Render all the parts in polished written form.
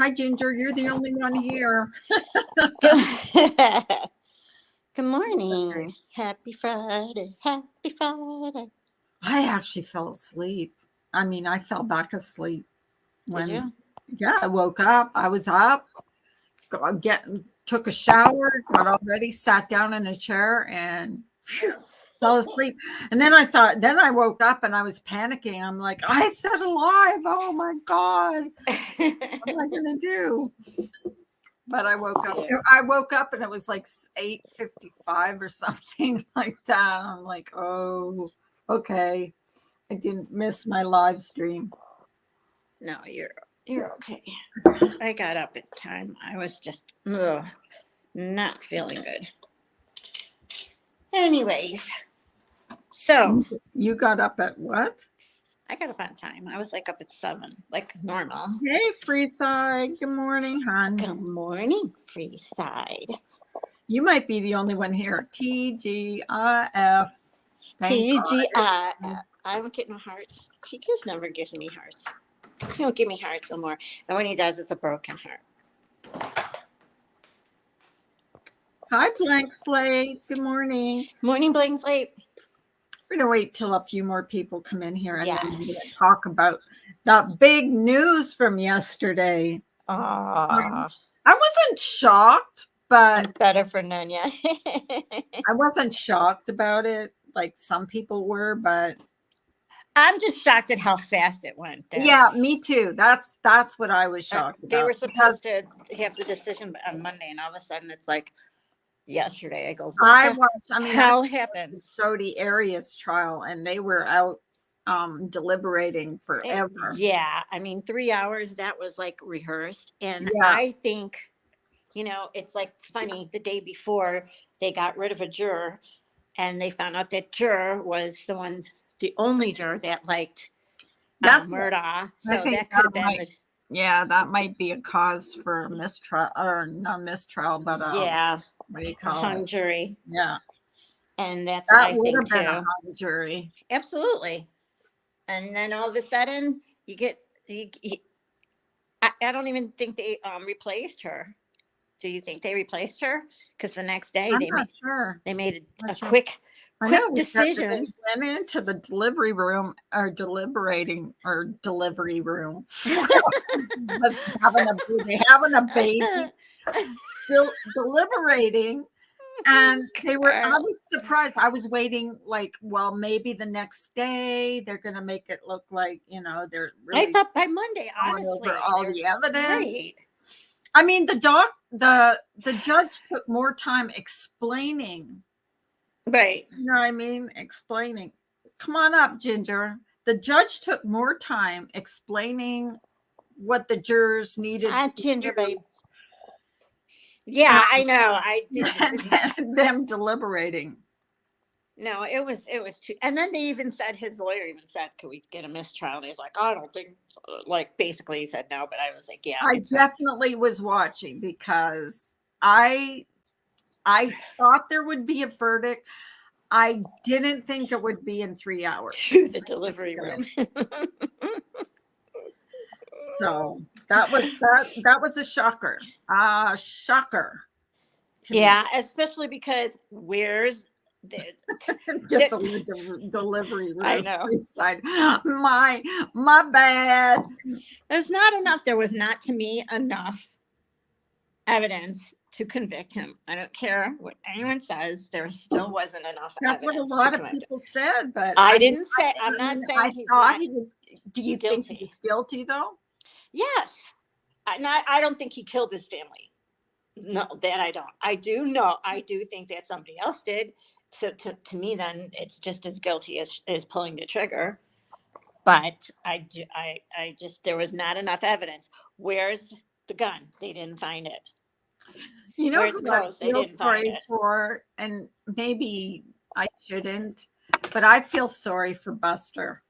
Hi, Ginger. You're the only one here. Good morning. Happy Friday. Happy Friday. I actually fell asleep. I mean, I fell back asleep Did when, you? yeah, I woke up. I was up, took a shower, got all ready, sat down in a chair, and phew, fell asleep. And then I woke up and I was panicking. I'm like, I said alive. Oh my God. What am I going to do? But I woke up. I woke up and it was like 8:55 or something like that. I'm like, oh, okay. I didn't miss my live stream. No, you're okay. I got up at time. I was just not feeling good. Anyways, so You got up at what? I got up on time. I was like up at 7, like normal. Hey, Freeside. Good morning, hon. Good morning, Freeside. You might be the only one here. TGIF. TGI. I don't get no hearts. He just never gives me hearts. He don't give me hearts no more. And when he does, it's a broken heart. Hi, Blank Slate. Good morning. Morning, Blank Slate. We're going to wait till a few more people come in here and Yes. then we're going to talk about that big news from yesterday. I wasn't shocked, but better for none yet. I wasn't shocked about it like some people were, but I'm just shocked at how fast it went. Yeah, me too. That's what I was shocked about. They were supposed to have the decision on Monday, and all of a sudden it's like yesterday. I go, what the hell happened? Saudi Arias trial, and they were out deliberating forever. Yeah, I mean 3 hours. That was like rehearsed, and I think, it's like funny. The day before they got rid of a juror, and they found out that juror was the only juror that liked Murdaugh. So that could have been. That might be a cause for mistrial, or not mistrial, but what do you call it? Hung jury. Yeah, and that's what I think too. A hung jury, absolutely. And then all of a sudden, you get. I don't even think they replaced her. Do you think they replaced her? Because the next day they made a quick decision. They went into the delivery room or deliberating or delivery room. having a baby, still deliberating. And I was surprised. I was waiting like, well, maybe the next day they're going to make it look like, they're really. I thought by Monday, honestly. Over all the evidence. Right. I mean, the judge took more time explaining. Right. You know what I mean? Explaining. Come on up, Ginger. The judge took more time explaining what the jurors needed. Ginger babes. Yeah, I know. I did. Them deliberating. No, it was too. And then they even said, his lawyer even said, "Can we get a mistrial?" And he's like, "I don't think so." Like, basically he said no, but I was like, yeah. I definitely was watching because I thought there would be a verdict. I didn't think it would be in 3 hours. To the delivery room. So that was a shocker. Shocker. Yeah, especially because where's the delivery room? I know. Side. My bad. There's not enough. There was not, to me, enough evidence to convict him. I don't care what anyone says. There still wasn't enough. That's what a lot of people said, but I didn't say. I'm not saying he's not. He was. Do you think he's guilty though? Yes. I don't think he killed his family. No, that I don't. I do know. I do think that somebody else did. So to me, then it's just as guilty as pulling the trigger. But I just, there was not enough evidence. Where's the gun? They didn't find it. Where's the clothes? They didn't find it. For, and maybe I shouldn't, but I feel sorry for Buster.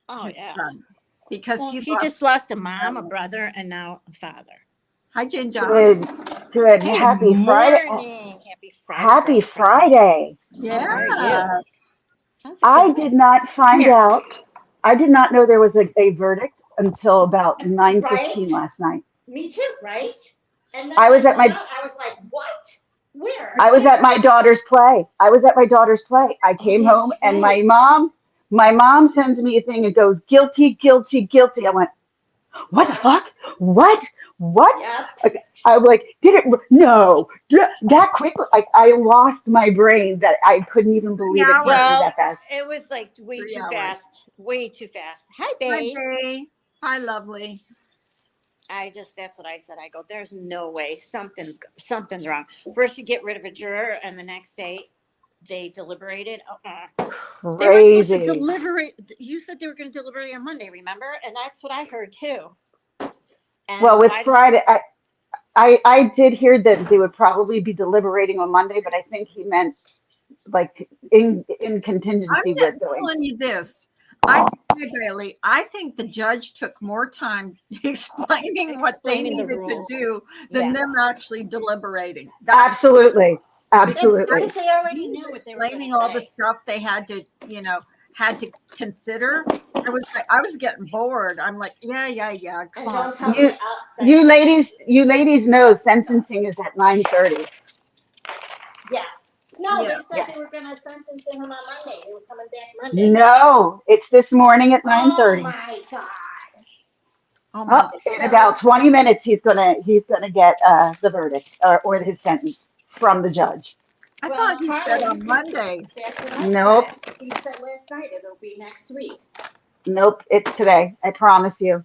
Oh yeah. Son, because he just lost a mom, a brother, and now a father. Hi, Ginger. Good. Happy Friday. Happy Friday. Yes. I did not find out. I did not know there was a verdict until about 9:15 last night. Me too, right? And then I was at my I was like, what? Where? I was at my daughter's play. I was at my daughter's play. I Oh, came home that's and right. my mom sends me a thing and goes, guilty, guilty, guilty. I went, what the fuck? What? What? Yep. Like, I'm like, did it? No, that quickly. Like, I lost my brain that I couldn't even believe it came through Well, that fast. it was like way 3 too hours. fast. Way too fast. Hi, Hi, babe. Bay. Hi, lovely. That's what I said. I go, there's no way something's wrong. First you get rid of a juror and the next day they deliberated. They were supposed to Crazy. deliberate. You said they were going to deliberate on Monday, remember? And that's what I heard too. And Well, with Friday, I did hear that they would probably be deliberating on Monday, but I think he meant like in I'm contingency with doing. telling you this. Hi, Bailey. I think the judge took more time explaining what they Explaining the needed to rules. do than Yeah. them actually deliberating. That's Absolutely. That's Absolutely. because they already he knew was what they were going explaining to all the say. stuff they had to, consider. I was getting bored. I'm like, yeah. Come And on. don't tell You me outside. you ladies know sentencing is at 9:30. Yeah. No, Yeah. they said Yeah. they were going to sentence him on Monday. They were coming back Monday. No, it's this morning at Oh 9:30. my God. Oh my Oh, God. in about 20 minutes he's gonna get the verdict or his sentence from the judge. I Well, thought he said Carla, you on can. Monday. That's what I Nope. said. He said last night it'll be next week. Nope, it's today. I promise you.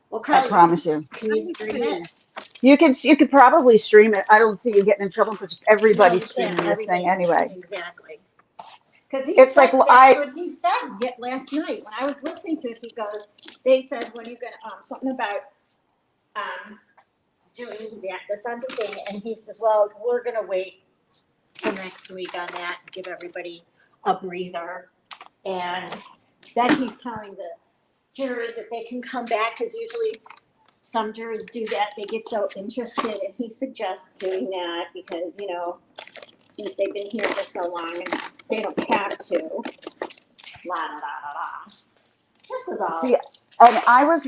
Well, I Carla, promise you. can you stream it? You could probably stream it. I don't see you getting in trouble because No, everybody's you can't. streaming this thing Everybody's anyway. exactly. Because he It's said like well, that's what he said yet last night when I was listening to it. He goes, they said when you're gonna something about um doing the sentencing, and he says, well, we're gonna wait till next week on that, and give everybody a breather, and then he's telling the jurors that they can come back because usually some jurors do that. They get so interested, and he suggests doing that because since they've been here for so long and they don't have to. La da da da da. This is all. see, and I was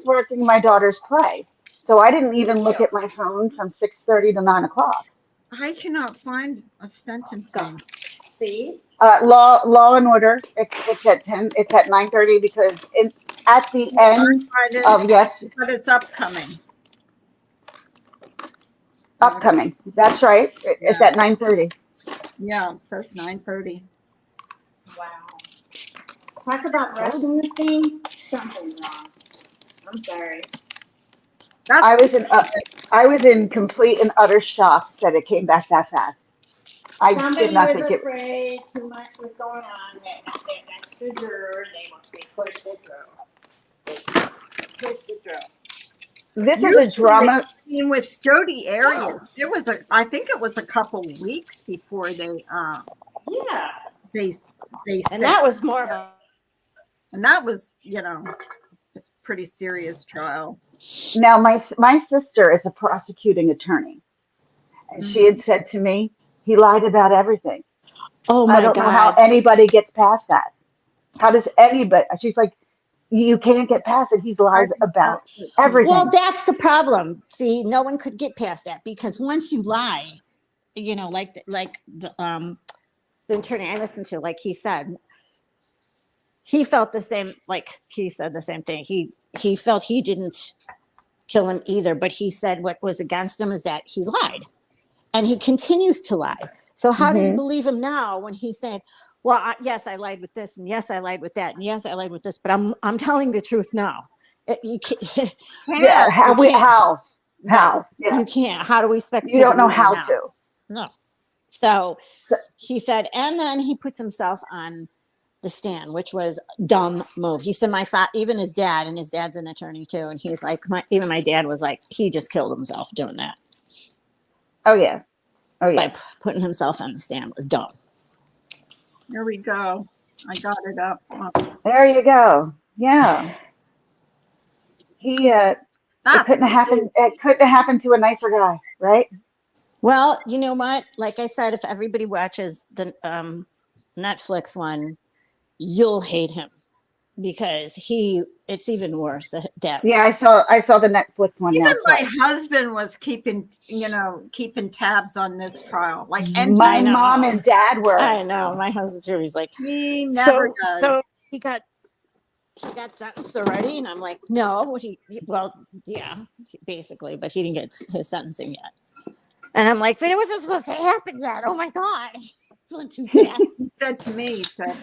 working my daughter's play, so I didn't Me even look too. at my phone from 6:30 to 9 o'clock. I cannot find a Go. sentencing. See? Law and Order. It's at 10. It's at 9:30 because at the No, I end find it, of yes, but it's upcoming. upcoming. That's right. It's Yeah. at 9:30. Yeah. It says 9:30. Wow. Talk about rushing this thing. Something's wrong. I'm sorry. That's I was in complete and utter shock that it came back that fast. I did Somebody not was think it. afraid too much was going on. That extra juror, they pushed it through. They pushed it through. This is a usually, drama. with Jodi Arias, I think it was a couple weeks before Yeah. they And said, that was more of a. and that was, it's a pretty serious trial. Now, my sister is a prosecuting attorney, and she Mhm. had said to me, "He lied about everything." Oh I my don't know how God. anybody gets past that. How does anybody? She's like, you can't get past it. He I lies think about that's what she Well, everything. that's the problem. See, no one could get past that because once you lie, the attorney I listened to, like he said, he felt the same. Like he said the same thing. He felt he didn't kill him either, but he said what was against him is that he lied, and he continues to lie. So how do you Hmm. believe him now when he said, "Well, yes, I lied with this, and yes, I lied with that, and yes, I lied with this, but I'm telling the truth now." You can't. Yeah, can. You can't. No, how? Yeah, you can't. How do we expect you you to don't know believe him how now? to. No. So So, he said, and then he puts himself on the stand, which was dumb move. He said, even his dad, and his dad's an attorney too, and he's like, even my dad was like, he just killed himself doing that oh yeah, oh by yeah. putting himself on the stand was dumb. Here we go. I got it up. There you go. Yeah, he. It That's couldn't have happened. It couldn't have happened to a nicer guy, right? Well, you know what? Like I said, if everybody watches the Netflix one, you'll hate him. because it's even worse that Yeah, I saw the Netflix one Even now. my So husband was keeping tabs on this trial. Like, and my I know. mom and dad were. I know my husband too. He's like, he never does. so he got sentenced already, and I'm like, no, well, yeah, basically, but he didn't get his sentencing yet. And I'm like, but it wasn't supposed to happen yet. Oh my god, this went too fast. He said to me, he said,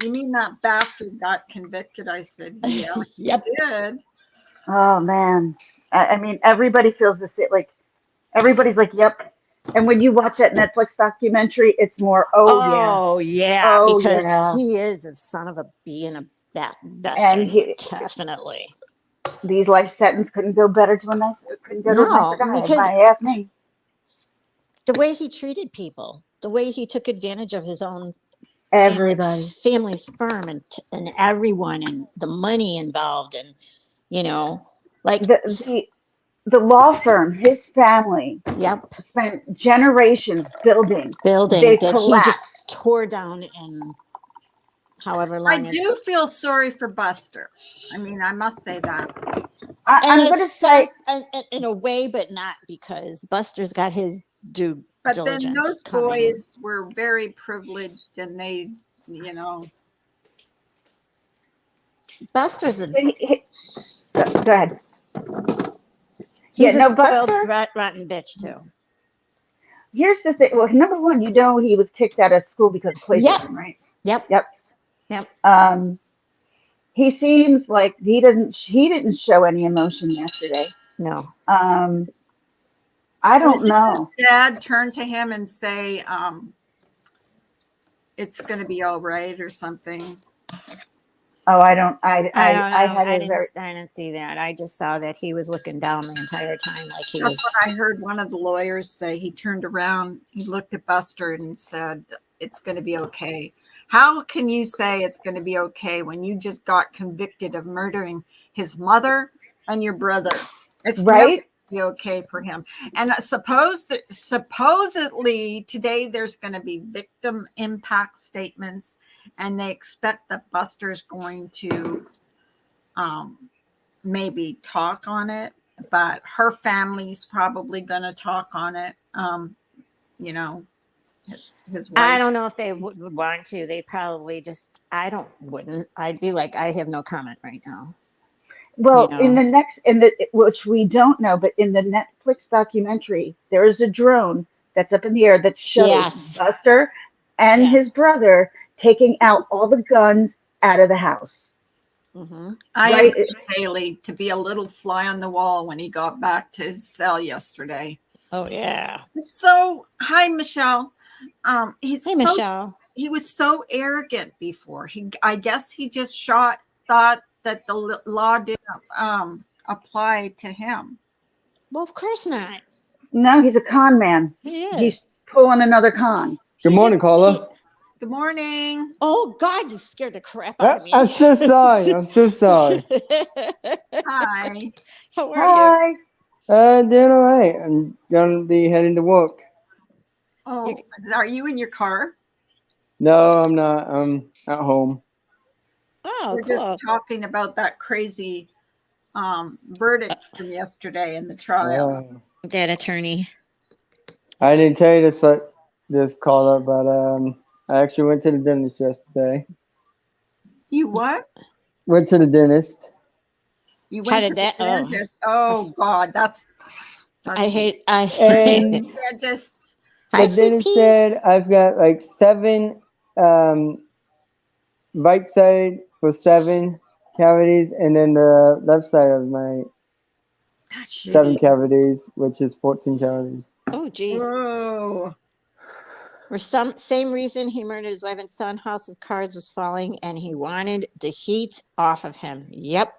"You mean that bastard got convicted?" I said, "Yeah, Yep. he did." Oh man, I mean, everybody feels the same. Like everybody's like, "Yep." And when you watch that Netflix documentary, it's more, Oh yeah, oh because yeah, he is a son of a bee and a and bastard, definitely. these life sentence couldn't go to a nicer No, guy, if because I ask me. the way he treated people, the way he took advantage of his own Everybody. family's firm and everyone and the money involved and like The law firm, his family yep, spent generations building. building They that he just collapsed. tore down in however I long. do feel sorry for Buster. I mean, I must say that. I'm going to say, in a way, but not, because Buster's got his due But then diligence those coming. boys were very privileged, and they, Buster's go ahead. he's Yeah, a no, spoiled, Buster. rotten bitch too. Here's the thing. Well, number one, he was kicked out of school because of plagiarism, right? Yep. Yep. He seems like he didn't show any emotion yesterday. No. I don't know. His dad turned to him and say, "It's going to be all right," or something. Oh, I don't. I don't know. I didn't see that. I just saw that he was looking down the entire time, like he was. That's what I heard one of the lawyers say. He turned around, he looked at Buster and said, "It's going to be okay." How can you say it's going to be okay when you just got convicted of murdering his mother and your brother? It's right. Never going to be okay for him. And supposedly today there's going to be victim impact statements, and they expect that Buster's going to maybe talk on it, but her family's probably going to talk on it. His wife. I don't know if they would want to. They probably just. Wouldn't. I'd be like, I have no comment right now. Well, which we don't know, but in the Netflix documentary, there is a drone that's up in the air that shows Buster and his brother taking out all the guns out of the house. Mm-hmm. I agree, Haley, to be a little fly on the wall when he got back to his cell yesterday. Oh yeah. So, hi, Michelle. Michelle. He was so arrogant before. I guess he just thought that the law didn't apply to him. Well, of course not. No, he's a con man. He is. He's pulling another con. Good morning, Carla. Good morning. Oh God, you scared the crap out of me. I'm so sorry. Hi. How are you? Doing all right. I'm gonna be heading to work. Oh, are you in your car? No, I'm not. I'm at home. Oh, We're just talking about that crazy verdict from yesterday in the trial. That attorney. I didn't tell you this Carla, but I actually went to the dentist yesterday. You what? Went to the dentist. You went to the dentist. Oh God, that's I hate dentist. The dentist said I've got like 7 right side for 7 cavities, and then the left side of my 7 cavities, which is 14 cavities. Oh geez. Whoa. For same reason he murdered his wife and son, House of Cards was falling, and he wanted the heat off of him. Yep.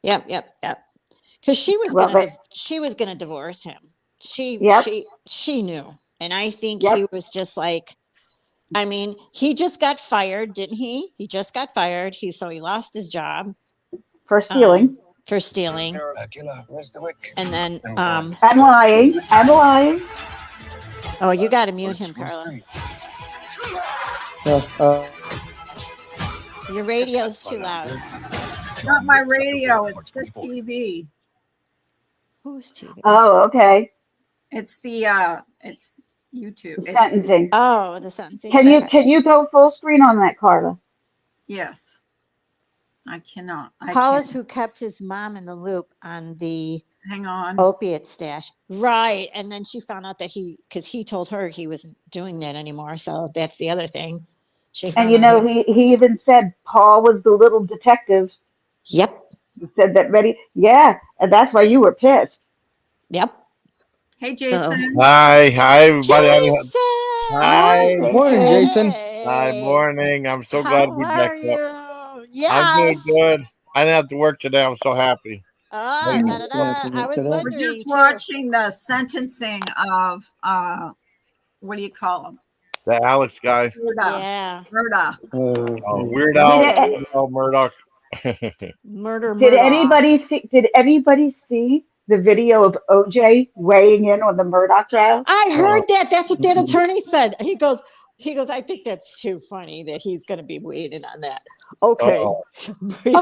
Because she was gonna divorce him. She knew, and I think he was just like, I mean, he just got fired, didn't he? He just got fired. He lost his job for stealing. And then and lying. Oh, you got to mute him, Carla. Your radio's too loud. It's not my radio. It's the TV. Who's TV? Oh, okay. It's it's YouTube. The sentencing. Oh, the sentencing. Can you go full screen on that, Carla? Yes. I cannot. Paula's who kept his mom in the loop on the hang on opiate stash. Right. And then she found out that because he told her he wasn't doing that anymore. So that's the other thing. And he even said Paul was the little detective. Yep. He said that ready. Yeah. And that's why you were pissed. Yep. Hey, Jason. Hi everybody. Jason! Hi. Morning, Jason. Hi, morning. I'm so glad to be back up. Yes. I'm doing good. I didn't have to work today. I'm so happy. I was wondering. We're just watching the sentencing of what do you call him? The Alex guy. Yeah. Murdoch. Weird Al Murdoch. Murder. Did anybody see the video of OJ weighing in on the Murdoch trial? I heard that. That's what that attorney said. He goes, I think that's too funny that he's going to be waiting on that. Okay. I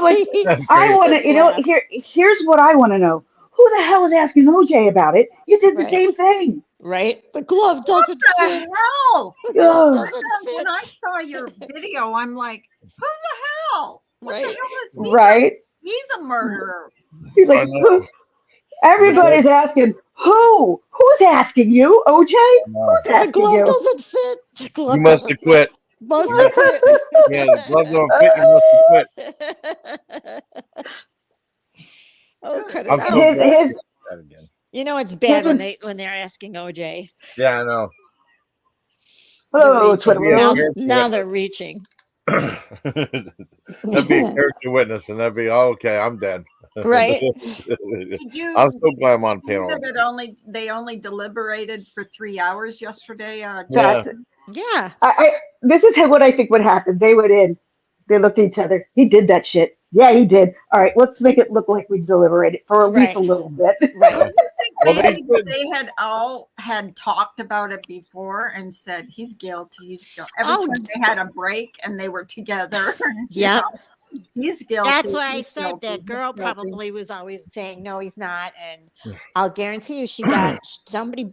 want to, here's what I want to know. Who the hell is asking OJ about it? You did the same thing. Right? The glove doesn't fit. Hell? The glove doesn't fit. When I saw your video, I'm like, who the hell? What the hell is he? Right? He's a murderer. He's like, who? Everybody's asking, who? Who's asking you, OJ? Who's asking the glove you? doesn't fit. The glove you must have quit. Must have quit. Yeah, the glove don't fit. You must have quit. Oh, cut it I'm out. so glad that again. You know it's bad when they're asking OJ. Yeah, I know. Oh, Twitter. Now they're reaching. That'd be a character witness, and that'd be okay. I'm dead. Right? I'm so glad I'm on panel. That they only deliberated for 3 hours yesterday. Yeah. This is what I think would happen. They went in. They looked at each other. He did that shit. Yeah, he did. All right, let's make it look like we deliberated for at least a little bit. Right. They had talked about it before and said he's guilty. He's guilty. Every time they had a break and they were together. Yeah. He's guilty. That's why I said that girl probably was always saying, no, he's not. And I'll guarantee you she got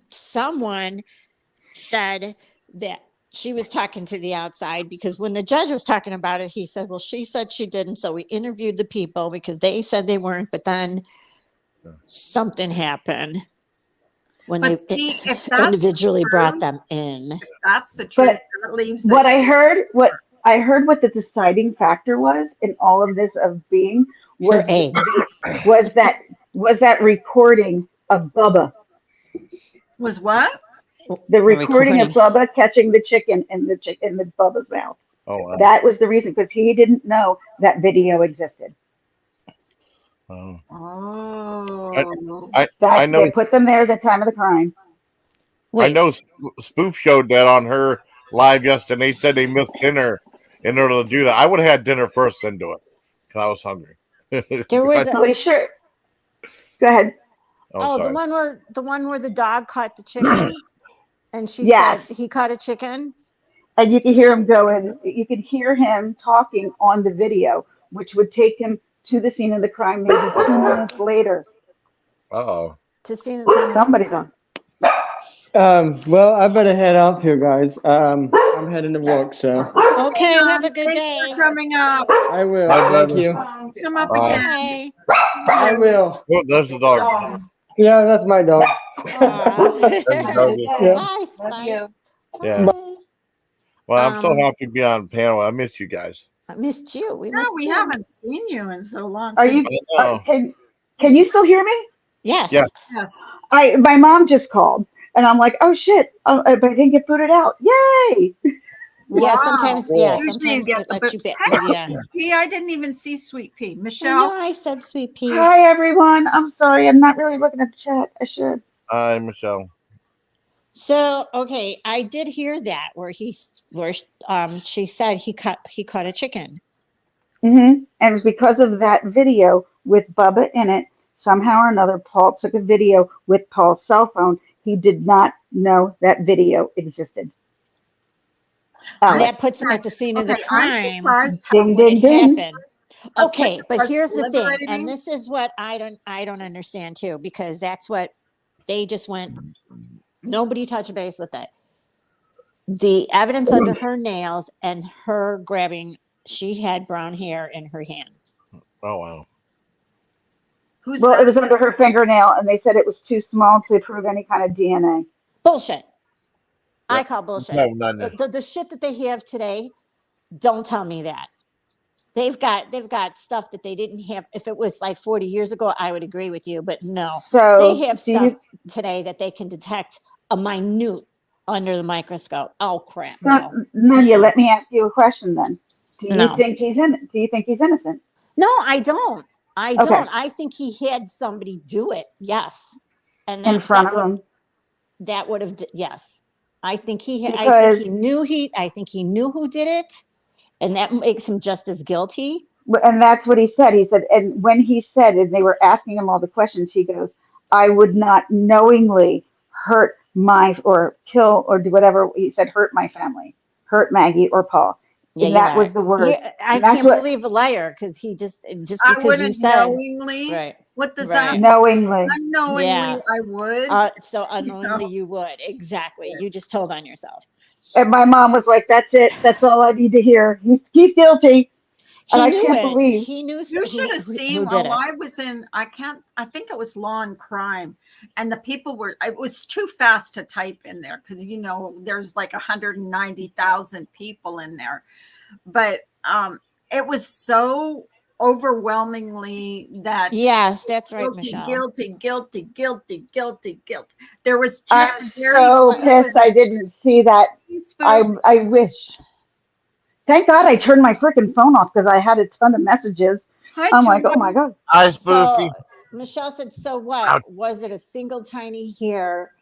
someone said that she was talking to the outside, because when the judge was talking about it, he said, well, she said she didn't. So we interviewed the people because they said they weren't. But then something happened when they individually brought them in. If that's the truth. That leaves what I heard what the deciding factor was in all of this of being was that recording of Bubba. Was what? The recording of Bubba catching the chicken in Bubba's mouth. Oh, wow. That was the reason, because he didn't know that video existed. Oh. I know. They put them there at the time of the crime. I know Spoof showed that on her live yesterday. They said they missed dinner in order to do that. I would have had dinner first, then do it, because I was hungry. There was sure. Go ahead. The one where the dog caught the chicken. And she said he caught a chicken. And you can hear him going. You could hear him talking on the video, which would take him to the scene of the crime maybe 2 minutes later. Oh. To see somebody's on. Well, I better head off here, guys. I'm heading to work, so. Okay, have a good day. Coming up. I will. Thank you. Come up again. I will. Oh, that's the dog. Yeah, that's my dog. Nice. Yeah. Well, I'm so happy to be on the panel. I miss you guys. I missed you. We haven't seen you in so long. Are you? Can you still hear me? Yes. Yes. My mom just called, and I'm like, oh shit! But I didn't get booted out. Yay! Yeah, sometimes. Yeah, usually sometimes you get Yeah, I didn't even see Sweet Pea. Michelle. No, I said Sweet Pea. Hi everyone. I'm sorry. I'm not really looking at the chat. I should. Hi, Michelle. So okay, I did hear that where she said he caught a chicken. Mm-hmm. And because of that video with Bubba in it, somehow or another, Paul took a video with Paul's cell phone. He did not know that video existed. That puts him at the scene of the crime Ding, when ding, it ding. happened. Okay, but here's the thing, and this is what I don't understand too, because that's what they just went. Nobody touched base with it. The evidence under her nails and her grabbing. She had brown hair in her hand. Oh wow. Well, it was under her fingernail, and they said it was too small to prove any kind of DNA. Bullshit. Yep. I call bullshit. No. The shit that they have today. Don't tell me that. They've got stuff that they didn't have. If it was like 40 years ago, I would agree with you. But no, so they have stuff today that they can detect a minute under the microscope. Oh crap! So, Nunya, let me ask you a question then. Do you think he's innocent? No, I don't. I don't. I think he had somebody do it. Yes, and in front of him. That would have. Yes, I think he. I think he knew who did it. And that makes him just as guilty. And that's what he said. He said, and when he said, and they were asking him all the questions, he goes, I would not knowingly hurt or kill or do whatever. He said, hurt my family, hurt Maggie or Paul. Yeah, and that was the word. I can't believe a liar because he just because you said knowingly. Right. What does that mean? Knowingly. Unknowingly, yeah. I would. So unknowingly you would. Exactly. Yeah. You just told on yourself. And my mom was like, that's it. That's all I need to hear. He's guilty. And I can't believe. He knew. You should have seen while I was in, I think it was Law and Crime. And the people it was too fast to type in there because, there's like 190,000 people in there. But it was so overwhelmingly that. Yes, that's right, Michelle. Guilty. There was just I'm so pissed I didn't see that. I wish. Thank God I turned my freaking phone off because I had a ton of messages. I'm like, oh my God. Hi, Spoofy. Michelle said, so what? Ouch. Was it a single tiny hair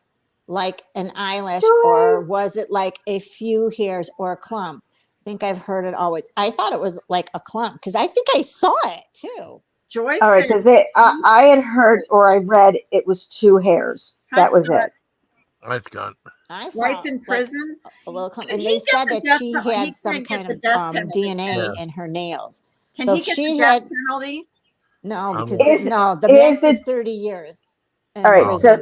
like an eyelash or was it like a few hairs or a clump? I think I've heard it always. I thought it was like a clump because I think I saw it too. Joyce. All right, because I had heard or I read it was 2 hairs. That was it. That's gone. Life in prison. Like a little clump. And they said that she had some kind of DNA in her nails. Can he get the death penalty? No, because the max is 30 years. All right, so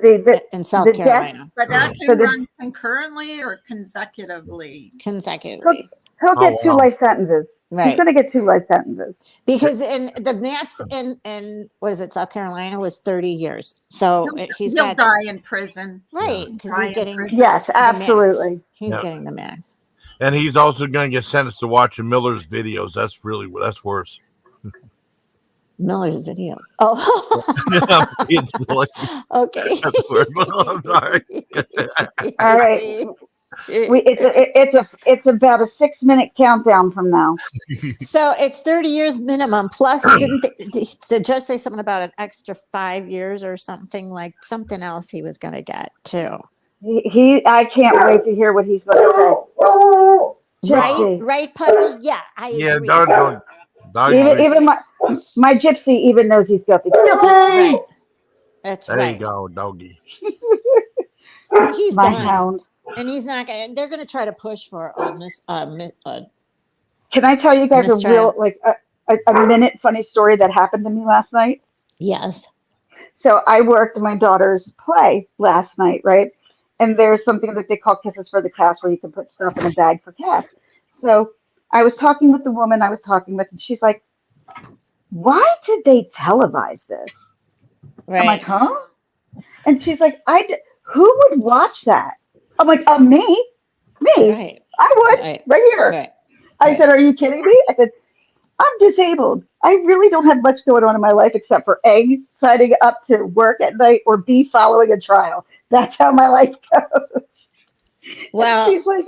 in South Carolina. But that can run concurrently or consecutively? Consecutively. He'll get 2 life sentences. Right. He's going to get 2 life sentences. Because in the max in what is it, South Carolina was 30 years. So he'll die in prison. Right. Because he's getting absolutely. He's getting the max. And he's also going to get sentenced to watching Miller's videos. That's worse. Miller's video. Oh. Okay. That's weird. I'm sorry. All right. It's about a 6-minute countdown from now. So it's 30 years minimum. Plus, did the judge say something about an extra 5 years or something else he was going to get too? I can't wait to hear what he's going to say. Right, puppy. Yeah, I agree. Don't. Even my gypsy even knows he's guilty. That's there right. There you go, doggy. He's my done. hound. And he's not going. They're going to try to push for Can I tell you guys a real a minute funny story that happened to me last night? Yes. So I worked my daughter's play last night, right? And there's something that they call Kisses for the Cats, where you can put stuff in a bag for cats. So I was talking with the woman I was talking with, and she's like, "Why did they televise this?" Right. I'm like, "Huh?" And she's like, "Who would watch that?" I'm like, me. Right. I would, right here. Right. I said, "Are you kidding me?" I said, "I'm disabled. I really don't have much going on in my life except for A, signing up to work at night, or B, following a trial. That's how my life goes." Well, she's like,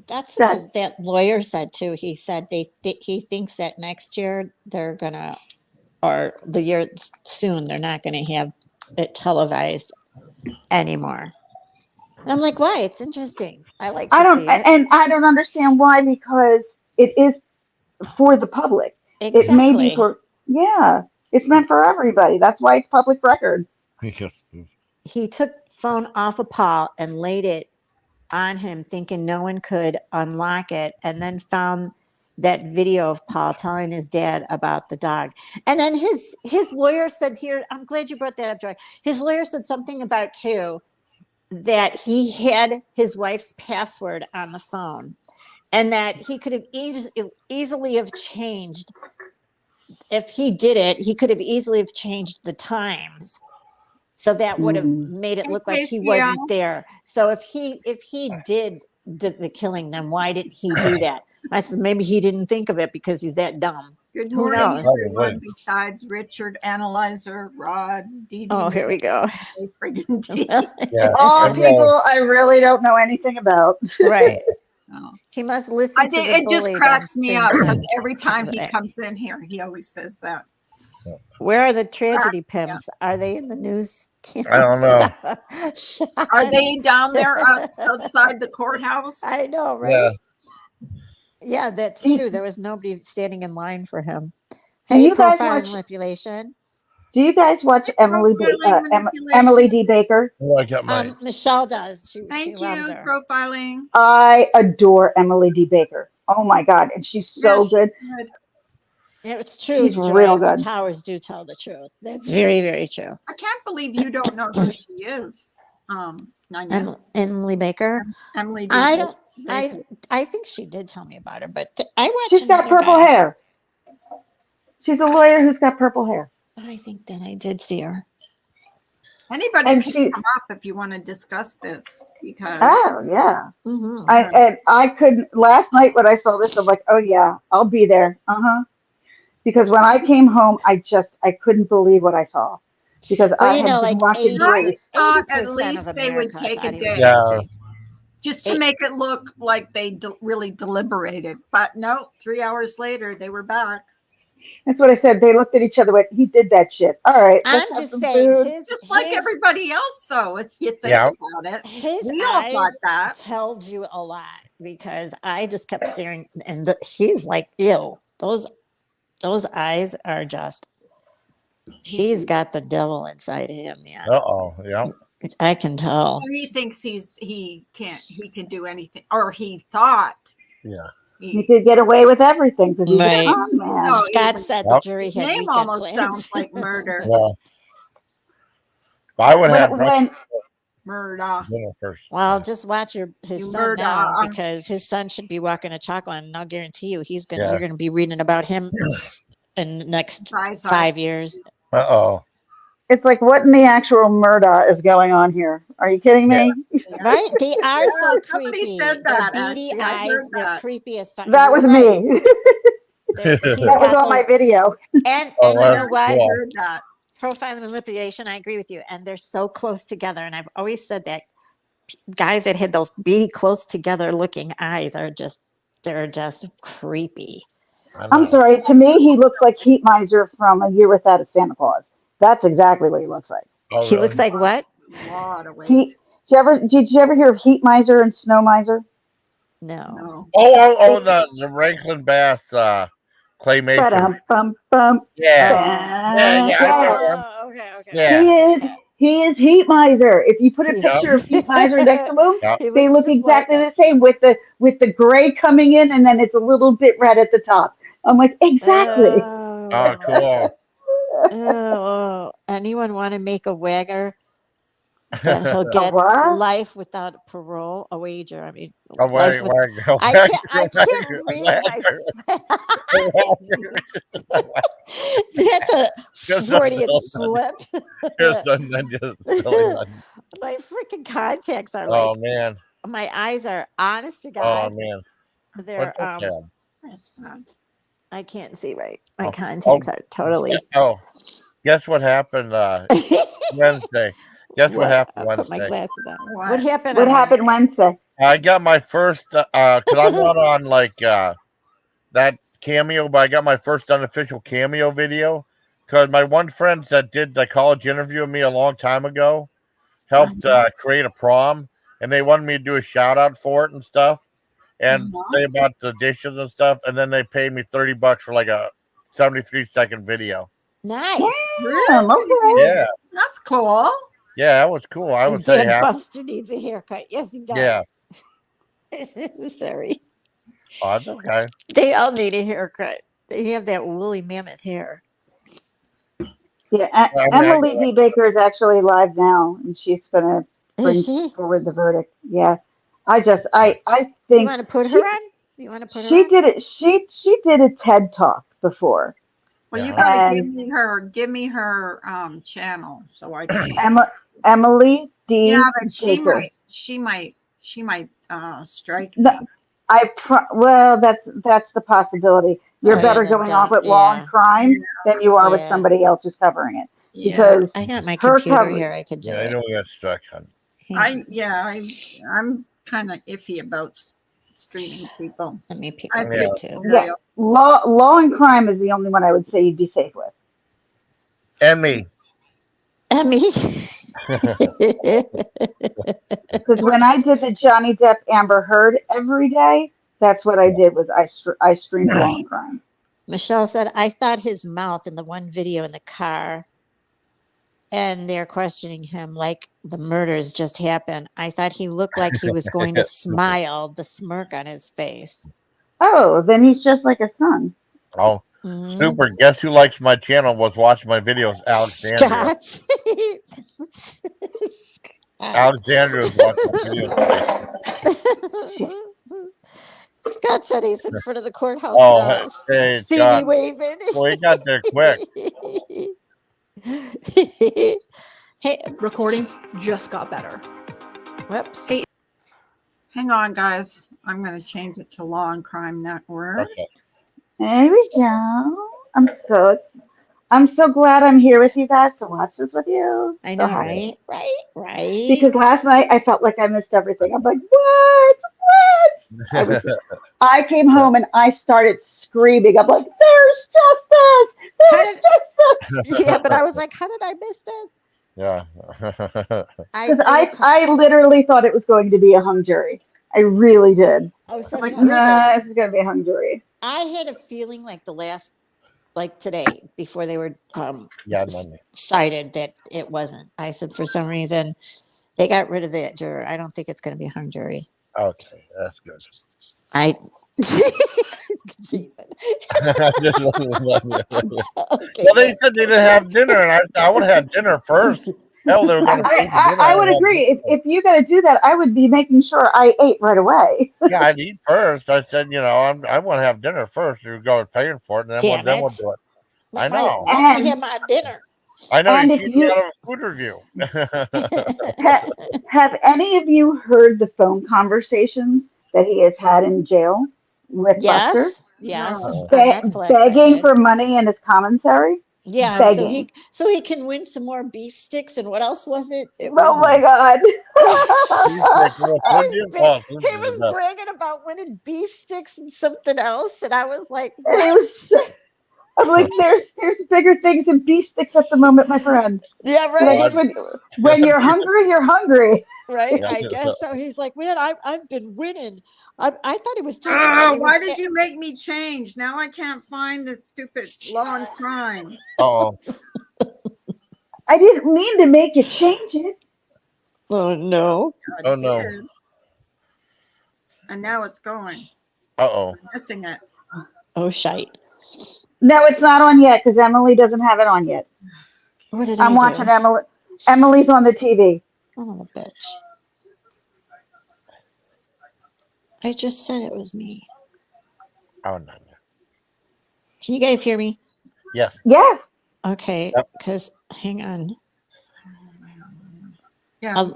that's what that lawyer said too. He said he thinks that next year they're gonna, or the year soon, they're not gonna have it televised anymore. And I'm like, why? It's interesting. I see it. And I don't understand why, because it is for the public. Exactly. It may be it's meant for everybody. That's why it's public record. He took phone off of Paul and laid it on him, thinking no one could unlock it, and then found that video of Paul telling his dad about the dog. And then his lawyer said here, I'm glad you brought that up, Joy. His lawyer said something about too that he had his wife's password on the phone, and that he could have easily have changed. If he did it, he could have easily have changed the times. So that would have made it look like he wasn't there. So if he did the killing, then why didn't he do that? I said maybe he didn't think of it because he's that dumb. Good Who morning, knows? everyone. Besides Richard, Analyzer, Rods, Dee. Oh, here we go. Friggin' Dee. All people I really don't know anything about. Right. Oh. He must listen to the it just bullies cracks on me up Sin- because every time he comes in here, he always says that. Where are the tragedy pimps? Are they in the news? I don't know. Are they down there outside the courthouse? I know, right? Yeah, that's true. There was nobody standing in line for him. Hey, profile manipulation. Do you guys watch Emily D. Baker? Oh, I got my. Michelle does. She loves her. Profiling. I adore Emily D. Baker. Oh my God, and she's so good. It's true. She's real good. Towers do tell the truth. That's very, very true. I can't believe you don't know who she is. Emily Baker. Emily. I think she did tell me about her, but I watched. She's got purple hair. She's a lawyer who's got purple hair. I think that I did see her. Anybody can come up if you want to discuss this because. Oh yeah. I couldn't last night when I saw this. I'm like, oh yeah, I'll be there. Because when I came home, I couldn't believe what I saw. Because I had been watching Grace. At least they would take a day just to make it look like they really deliberated. But no, 3 hours later, they were back. That's what I said. They looked at each other. Went, he did that shit. All right. I'm just saying, just like everybody else, though. If you think about it, we all thought that told you a lot because I just kept staring, and he's like, "Ew, those eyes are just." He's got the devil inside of him, man. Yeah. I can tell. He thinks he can do anything, or he thought. Yeah. He could get away with everything because he's right. a con man. No, Scott said the jury had name almost plans. Sounds like murder. Yeah. I would have murder. Well, just watch his son now because his son should be walking a chalk line, and I'll guarantee you you're gonna be reading about him in the next 5 years. It's like, what in the actual murder is going on here? Are you kidding me? Yeah. Right? They are so creepy. Said that, their beady eyes, they're creepy as fuck. That was me. That was on my video. And you know what? Profile manipulation, I agree with you. And they're so close together. And I've always said that guys that had those beady close together looking eyes they're just creepy. I'm sorry. To me, he looks like Heat Miser from A Year Without a Santa Claus. That's exactly what he looks like. Oh, he looks like what? Did you ever hear of Heat Miser and Snow Miser? No. The Rankin Bass claymation. Yeah. He is Heat Miser. If you put a picture of Heat Miser next to him, they look exactly the same with the gray coming in and then it's a little bit red at the top. I'm like, exactly. Oh, cool. Anyone want to make a wagger that he'll get life without parole? A wager. I mean, I can't read my. That's a Freudian slip. My freaking contacts are like. Oh man. My eyes are honest to God. Oh man. They're I can't see right. My contacts are totally. Oh, guess what happened Wednesday? Guess what happened Wednesday? Put my glasses on. What happened? What happened Wednesday? I got my first because I'm not on like that Cameo, but I got my first unofficial Cameo video because my one friend that did the college interview with me a long time ago helped create a prom, and they wanted me to do a shout out for it and stuff. And say about the dishes and stuff, and then they paid me $30 for like a 73-second video. Nice. Yeah. That's cool. Yeah, that was cool. I would say Buster needs a haircut. Yes, he does. Yeah. Sorry. Oh, that's okay. They all need a haircut. They have that woolly mammoth hair. Yeah, I mean, Emily D. Baker is actually live now, and she's going to Is bring she? forward the verdict. Yeah, I You think want to put her she on? You want to put her she on? did it. She did a TED talk before, Well, you yeah. got to and give me her channel so I can. Emily Yeah, D. but Baker. she might strike No, me. well, that's the possibility. All You're right, better then going off don't. at Law and Yeah, Crime than you are with yeah, somebody else who's covering it, Yeah, because I got my her computer cover. here. I could do Yeah, I it. know we got struck on. I'm kind of iffy about streaming people. Let me pick I up see Yeah. YouTube. Yeah, real. Law and Crime is the only one I would say you'd be safe with. And me. Emmy. Because when I did the Johnny Depp Amber Heard every day, that's what I did. Was I streamed Law and Crime. Michelle said, I thought his mouth in the one video in the car, and they're questioning him like the murders just happened. I thought he looked like he was going to smile, the smirk on his face. Oh, then he's just like a son. Oh, Mhm. super. Guess who likes my channel? Was watching my videos? Alexandria. Scott. Alexandria's watching my videos. Scott said he's in front of the courthouse Oh, now. hey, See me Scott. waving. Well, he got there quick. Hey, Recordings just got better. whoops. Hey, Hang on, guys. I'm going to change it to Law and Crime Network. Okay. There we go. I'm so glad I'm here with you guys to watch this with you. I So know, happy. right? Because last night I felt like I missed everything. I'm like, what? I came home and I started screaming. I'm like, there's justice! There's justice! Yeah, but I was like, how did I miss this? Yeah. Because I literally thought it was going to be a hung jury. I really did. Oh, so I'm like, did I. nah, this is going to be a hung jury. I had a feeling like today, before they were Yeah, none. cited, that it wasn't. I said, for some reason, they got rid of that juror. I don't think it's going to be a hung jury. Okay, that's good. Jason. Okay, Well, they said they didn't have dinner, and I would have had dinner first. Hell, they were going to pay for dinner. I would agree. If you're going to do that, I would be making sure I ate right away. Yeah, I'd eat first. I said, I want to have dinner first. You go paying for it, and then we'll do it. I know. Let me have my dinner. I know. And You if keep me you- out of a food review. Have any of you heard the phone conversations that he has had in jail with Buster? Yes. No. On Netflix, I Begging did. for money in his commentary? Yeah, begging. so he can win some more beef sticks, and what else was it? It Oh was my God. he was bragging about winning beef sticks and something else, and I was like, And he what? was, I'm like, there's bigger things than beef sticks at the moment, my friend. Yeah, right. Like, when you're hungry, you're hungry. Right, Yeah. I guess so. He's like, man, I've been winning. I thought he was talking about. Why did you make me change? Now I can't find the stupid Law and Crime. Oh, I didn't mean to make you change it. Oh no! oh no! Did. And now it's going. Oh, I'm missing it. Oh shite! No, it's not on yet because Emily doesn't have it on yet. What did I'm I watching do? Emily. Emily's on the TV. Oh, bitch! I just said it was me. oh no! Can you guys hear me? Yes. Yeah. Okay, Yep. because hang on. Yeah.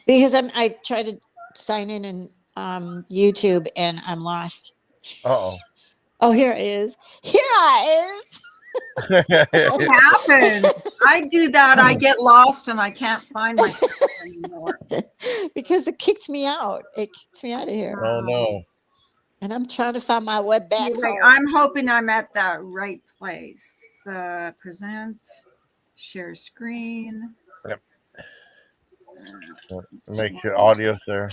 Because I tried to sign in YouTube and I'm lost. Oh. Oh, here it is. Here I is. What happened? I do that. I get lost and I can't find myself anymore. Because it kicked me out. It kicks me out of here. Oh no! And I'm trying to find my way back You're like, home. I'm hoping I'm at the right place. Present, share screen. Yep. Make your audio there.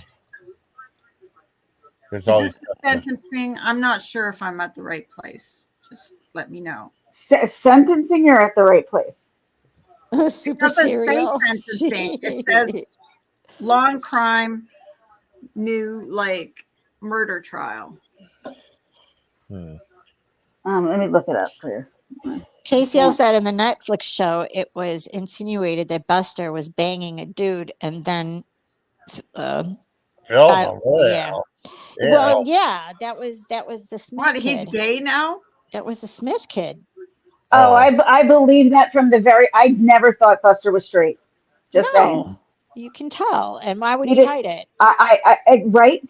There's Is always this the sentencing? I'm not sure if I'm at the right place. Just let me know. Sentencing, you're at the right place. Super It doesn't say cereal. sentencing. It says Law and Crime new like murder trial. Let me look it up for you. KCL said in the Netflix show it was insinuated that Buster was banging a dude and then yeah. Well, yeah, that was the Smith What? kid. He's gay now? That was the Smith kid. Oh, I believe that from the very. I never thought Buster was straight. Just saying. You can tell. And why would he hide it? Right?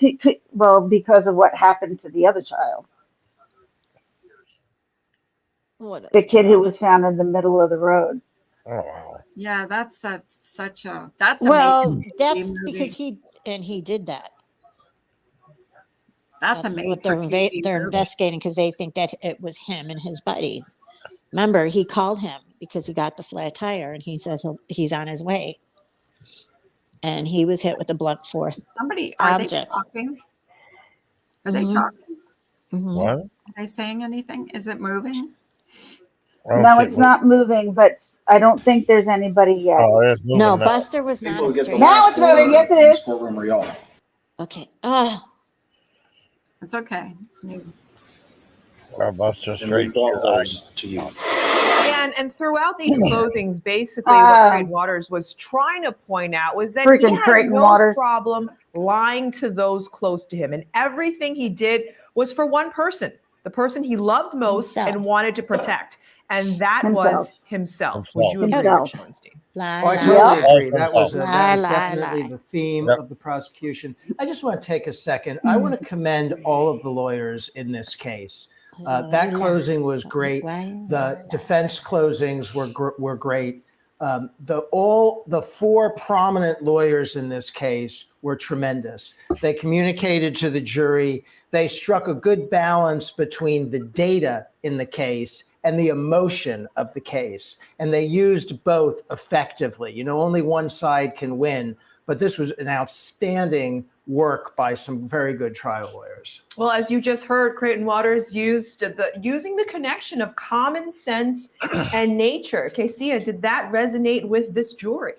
Well, because of what happened to the other child. The kid who was found in the middle of the road. Oh wow. Yeah, that's such a that's amazing. That's because he did that. That's amazing. What they're investigating because they think that it was him and his buddies. Remember, he called him because he got the flat tire, and he says he's on his way. And he was hit with a blunt force object. Are they talking? Are they talking? What? Are they saying anything? Is it moving? No, it's not moving, but I don't think there's anybody yet. Oh, it's moving no, now. Buster was not a straight. Now it's moving. Yes, it is. Courtroom where y'all. Okay. It's okay. It's moving. Buster straight to you. And throughout these closings, basically what Creighton Waters was trying to point out was that he had no problem lying to those close to him. And everything he did was for one person, the person he loved most and wanted to protect. And that was himself. Would you agree, Rich Weinstein? I totally agree. That was definitely the theme of the prosecution. I just want to take a second. I want to commend all of the lawyers in this case. That closing was great. The defense closings were great. The four prominent lawyers in this case were tremendous. They communicated to the jury. They struck a good balance between the data in the case and the emotion of the case. And they used both effectively. You know, only one side can win, but this was an outstanding work by some very good trial lawyers. Well, as you just heard, Creighton Waters using the connection of common sense and nature. Kesia, did that resonate with this jury?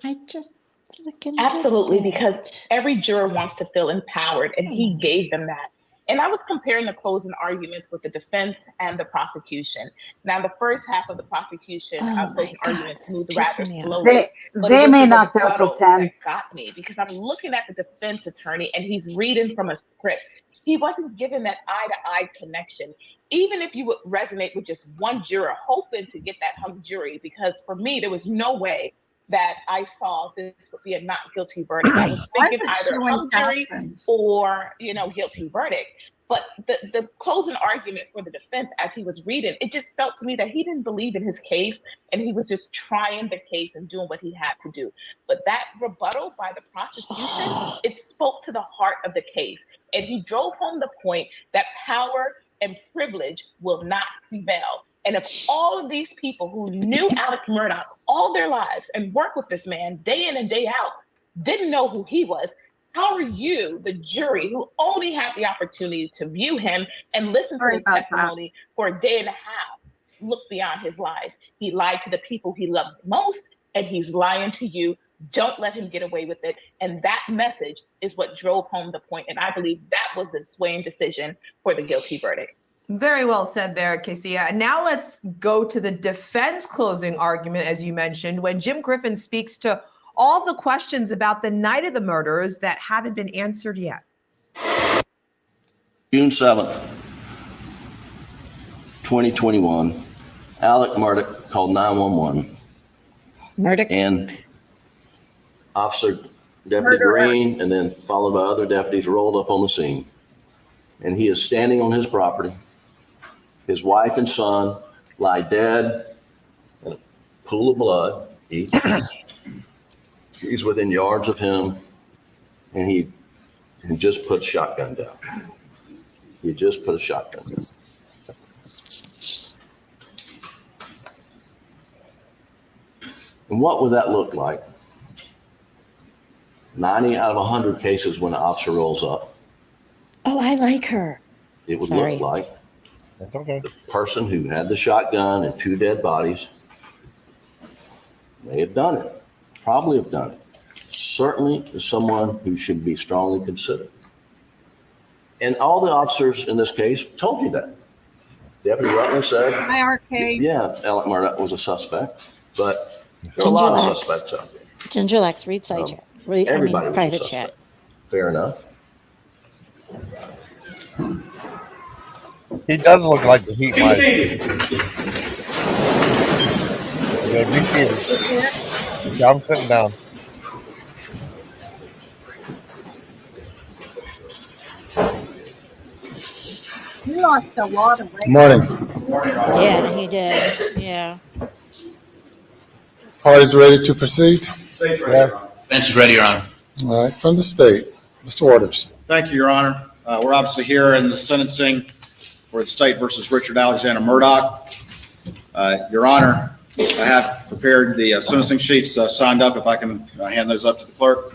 Absolutely, because every juror wants to feel empowered, and he gave them that. And I was comparing the closing arguments with the defense and the prosecution. Now, the first half of the prosecution, closing arguments moved rather slowly. They may not go till 10. That got me because I'm looking at the defense attorney and he's reading from a script. He wasn't given that eye-to-eye connection. Even if you would resonate with just one juror, hoping to get that hung jury, because for me, there was no way that I saw this would be a not guilty verdict. I was thinking either hung jury or, guilty verdict. But the closing argument for the defense as he was reading, it just felt to me that he didn't believe in his case and he was just trying the case and doing what he had to do. But that rebuttal by the prosecution, it spoke to the heart of the case. And he drove home the point that power and privilege will not prevail. And if all of these people who knew Alex Murdaugh all their lives and worked with this man day in and day out didn't know who he was, how are you, the jury, who only had the opportunity to view him and listen to his testimony for a day and a half, look beyond his lies? He lied to the people he loved most, and he's lying to you. Don't let him get away with it. And that message is what drove home the point. And I believe that was the swaying decision for the guilty verdict. Very well said there, Kesia. And now let's go to the defense closing argument, as you mentioned, when Jim Griffin speaks to all the questions about the night of the murders that haven't been answered yet. June 7th, 2021, Alec Murdaugh called 911. Murdaugh. And Officer Deputy Green, and then followed by other deputies, rolled up on the scene. And he is standing on his property. His wife and son lie dead in a pool of blood each. He's within yards of him, and he just put a shotgun down. He just put a shotgun down. And what would that look like? 90 out of 100 cases when an officer rolls up. Oh, I like her. It would look like the person who had the shotgun and two dead bodies may have done it, probably have done it. Certainly is someone who should be strongly considered. And all the officers in this case told you that. Deputy Rutland said, Hi, RK. yeah, Alec Murdoch was a suspect, but there are a lot of suspects out there. Ginger Lex, read side chat. Everybody was private a chat. suspect. Fair enough. He does look like the Heat might. Okay, be seated. Yeah, I'm sitting down. He lost a lot of weight. Morning. Yeah, he did. Yeah. Parties ready to proceed? Yes. Bench is ready, Your Honor. All right, from the state, Mr. Waters. Thank you, Your Honor. We're obviously here in the sentencing for the state versus Richard Alexander Murdoch. Your Honor, I have prepared the sentencing sheets signed up. If I can hand those up to the clerk.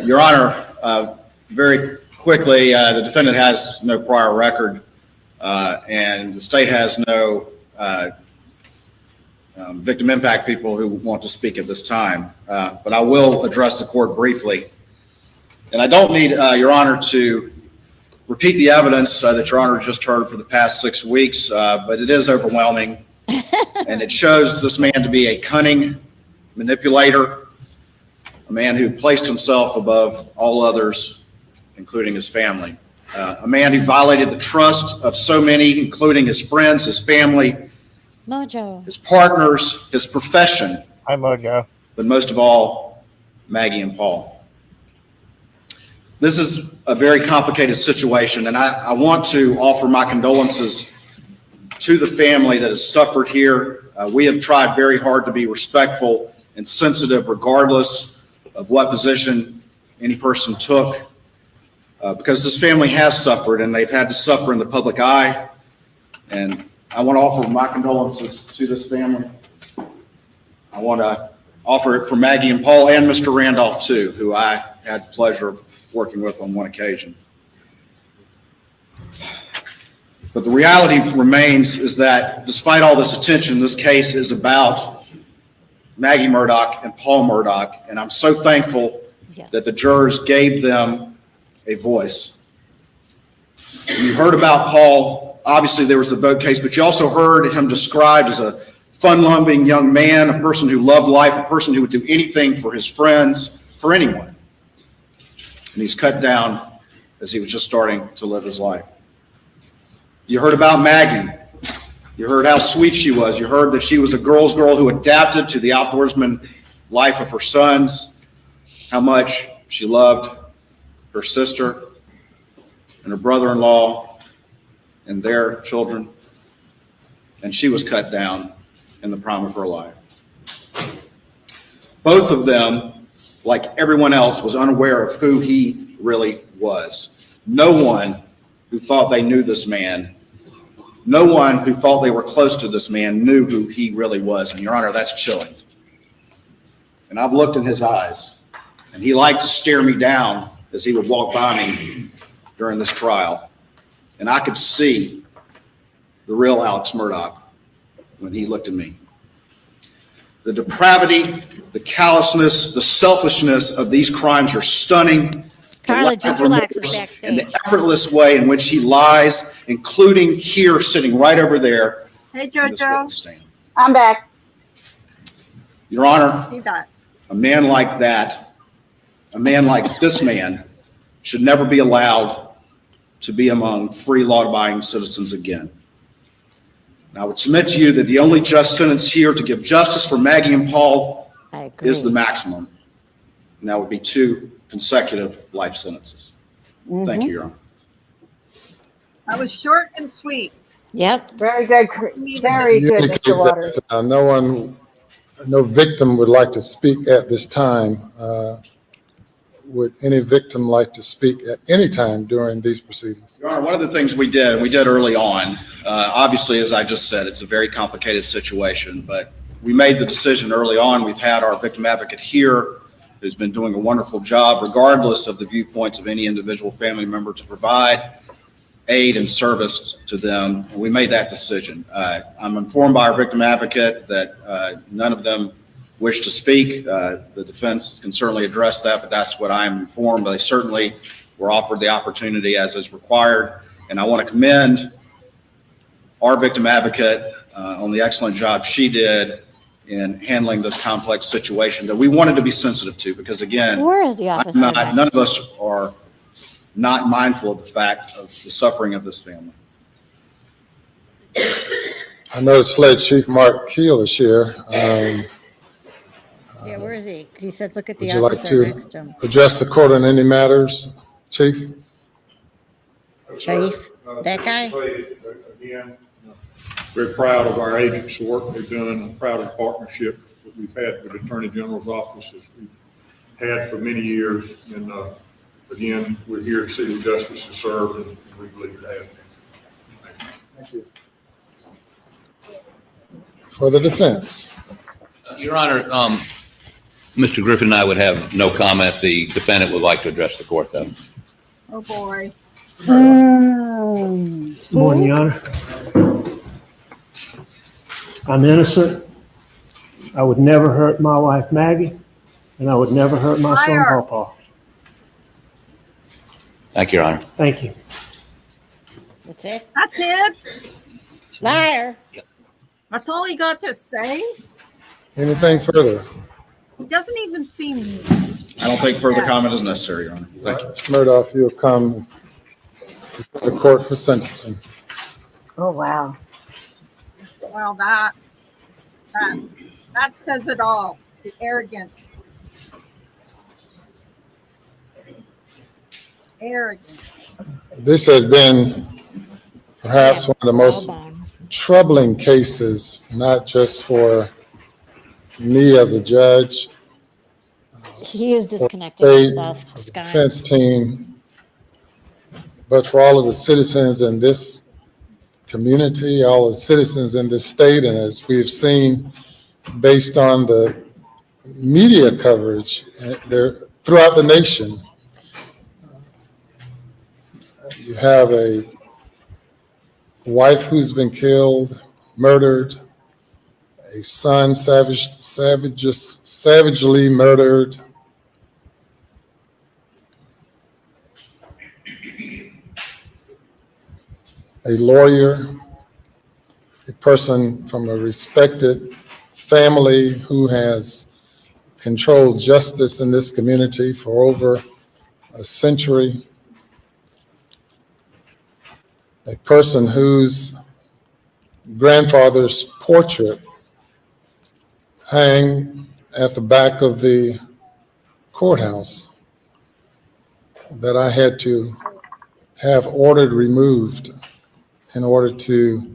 Your Honor, very quickly, the defendant has no prior record, and the state has no victim impact people who want to speak at this time. But I will address the court briefly. And I don't need, Your Honor, to repeat the evidence that Your Honor just heard for the past 6 weeks, but it is overwhelming. And it shows this man to be a cunning manipulator, a man who placed himself above all others, including his family. A man who violated the trust of so many, including his friends, his family, Mojo, his partners, his profession. Hi, Mojo. But most of all, Maggie and Paul. This is a very complicated situation, and I want to offer my condolences to the family that has suffered here. We have tried very hard to be respectful and sensitive, regardless of what position any person took, because this family has suffered, and they've had to suffer in the public eye. And I want to offer my condolences to this family. I want to offer it for Maggie and Paul and Mr. Randolph, too, who I had the pleasure of working with on one occasion. But the reality remains is that despite all this attention, this case is about Maggie Murdoch and Paul Murdoch, and I'm so thankful that the jurors gave them a voice. You heard about Paul. Obviously, there was the boat case, but you also heard him described as a fun-loving young man, a person who loved life, a person who would do anything for his friends, for anyone. And he's cut down as he was just starting to live his life. You heard about Maggie. You heard how sweet she was. You heard that she was a girl's girl who adapted to the outdoorsman life of her sons, how much she loved her sister and her brother-in-law and their children. And she was cut down in the prime of her life. Both of them, like everyone else, was unaware of who he really was. No one who thought they knew this man, no one who thought they were close to this man knew who he really was. And Your Honor, that's chilling. And I've looked in his eyes, and he liked to stare me down as he would walk by me during this trial. And I could see the real Alex Murdoch when he looked at me. The depravity, the callousness, the selfishness of these crimes are stunning. Carla, Ginger Lex is backstage. And the effortless way in which he lies, including here, sitting right over there. Hey, Jojo. I'm back. Your Honor, See that? a man like that, a man like this man, should never be allowed to be among free, law-abiding citizens again. And I would submit to you that the only just sentence here to give justice for Maggie and Paul is the maximum. And that would be 2 consecutive life sentences. Thank you, Your Honor. That was short and sweet. Yep. Very good. Very You good, indicate Mr. Waters. that, no victim would like to speak at this time. Would any victim like to speak at any time during these proceedings? Your Honor, one of the things we did early on, obviously, as I just said, it's a very complicated situation, but we made the decision early on. We've had our victim advocate here who's been doing a wonderful job, regardless of the viewpoints of any individual family member, to provide aid and service to them. We made that decision. I'm informed by our victim advocate that none of them wish to speak. The defense can certainly address that, but that's what I am informed. But they certainly were offered the opportunity as is required. And I want to commend our victim advocate on the excellent job she did in handling this complex situation that we wanted to be sensitive to, because again, Where is the officer? none of us are not mindful of the fact of the suffering of this family. I know Sled Chief Mark Keel is here. Yeah, where is he? He said, look at the Would you like officer next to him. to address the court on any matters, Chief? Chief, that guy? Again, very proud of our agents, the work they've done. I'm proud of the partnership that we've had with the Attorney General's office as we've had for many years. And again, we're here to see the justice is served, and we believe that. Thank you. For the defense. Your Honor, Mr. Griffin and I would have no comment. The defendant would like to address the court, though. Oh, boy. Good morning, Your Honor. I'm innocent. I would never hurt my wife, Maggie, and I would never hurt my son, Pawpaw. Thank you, Your Honor. Thank you. That's it? That's it. Liar. That's all he got to say. Anything further? He doesn't even seem. I don't think further comment is necessary, Your Honor. Thank you. Mr. Murdoch, you'll come before the court for sentencing. Oh, wow. Well, that says it all. The arrogance. Arrogance. This has been perhaps one of the most troubling cases, not just for me as a judge. He is disconnected himself, the Scott. defense team, but for all of the citizens in this community, all the citizens in this state, and as we have seen based on the media coverage throughout the nation, you have a wife who's been killed, murdered, a son savagely murdered, a lawyer, a person from a respected family who has controlled justice in this community for over a century, a person whose grandfather's portrait hang at the back of the courthouse that I had to have ordered removed in order to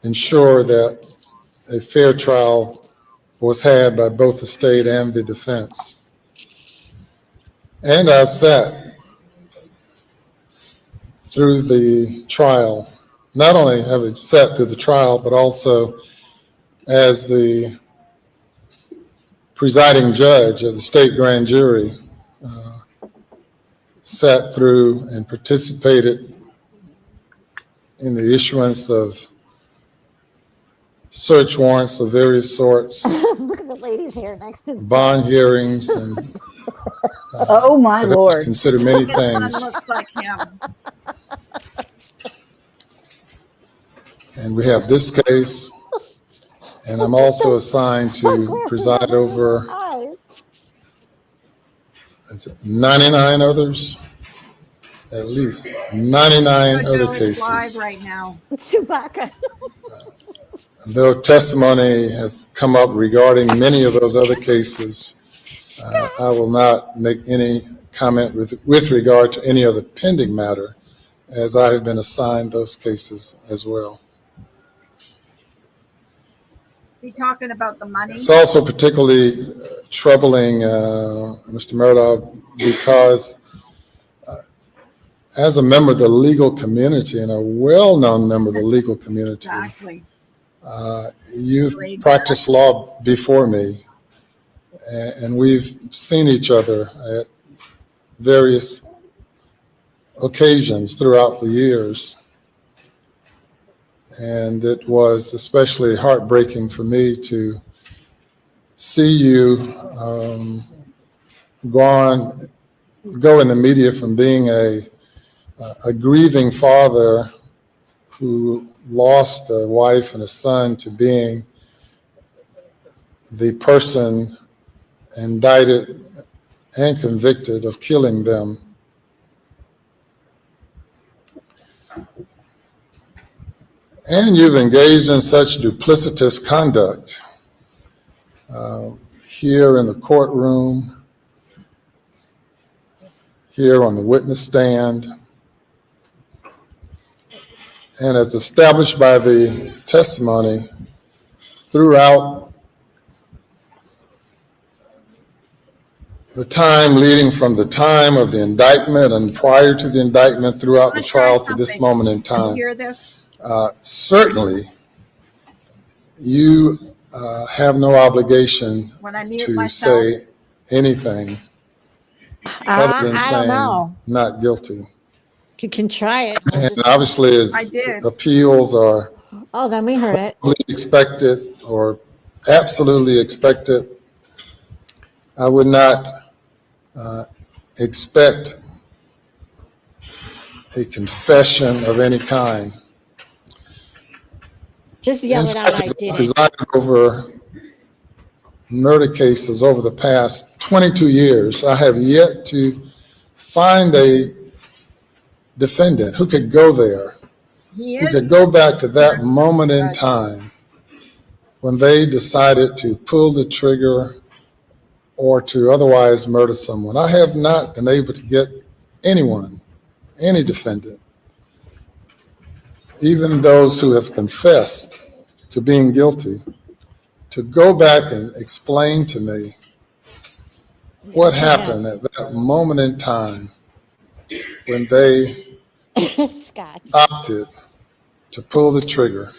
ensure that a fair trial was had by both the state and the defense. And I've sat through the trial. Not only have I sat through the trial, but also as the presiding judge of the state grand jury, sat through and participated in the issuance of search warrants of various sorts. Look at the lady's hair next to the bond hearings, and oh my Lord, consider many things. Looks like him. And we have this case, and I'm also assigned to preside over 99 others, at least 99 other cases. Live right now. Chewbacca. Though testimony has come up regarding many of those other cases, I will not make any comment with regard to any other pending matter, as I have been assigned those cases as well. Is he talking about the money? It's also particularly troubling, Mr. Murdoch, because as a member of the legal community and a well-known member of the legal community, Exactly. You've practiced law before me, and we've seen each other at various occasions throughout the years. And it was especially heartbreaking for me to see you go in the media from being a grieving father who lost a wife and a son to being the person indicted and convicted of killing them. And you've engaged in such duplicitous conduct here in the courtroom, here on the witness stand, and as established by the testimony throughout the time leading from the time of the indictment and prior to the indictment throughout the trial to this moment in time. Hear this? Certainly, you have no obligation to say anything other than saying not guilty. You can try it. And obviously, as appeals are then we heard it. expected or absolutely expected, I would not expect a confession of any kind. Just yell it out, I did it. Presided over murder cases over the past 22 years. I have yet to find a defendant who could go there, who could go back to that moment in time when they decided to pull the trigger or to otherwise murder someone. I have not been able to get anyone, any defendant, even those who have confessed to being guilty, to go back and explain to me what happened at that moment in time when they opted to pull the trigger,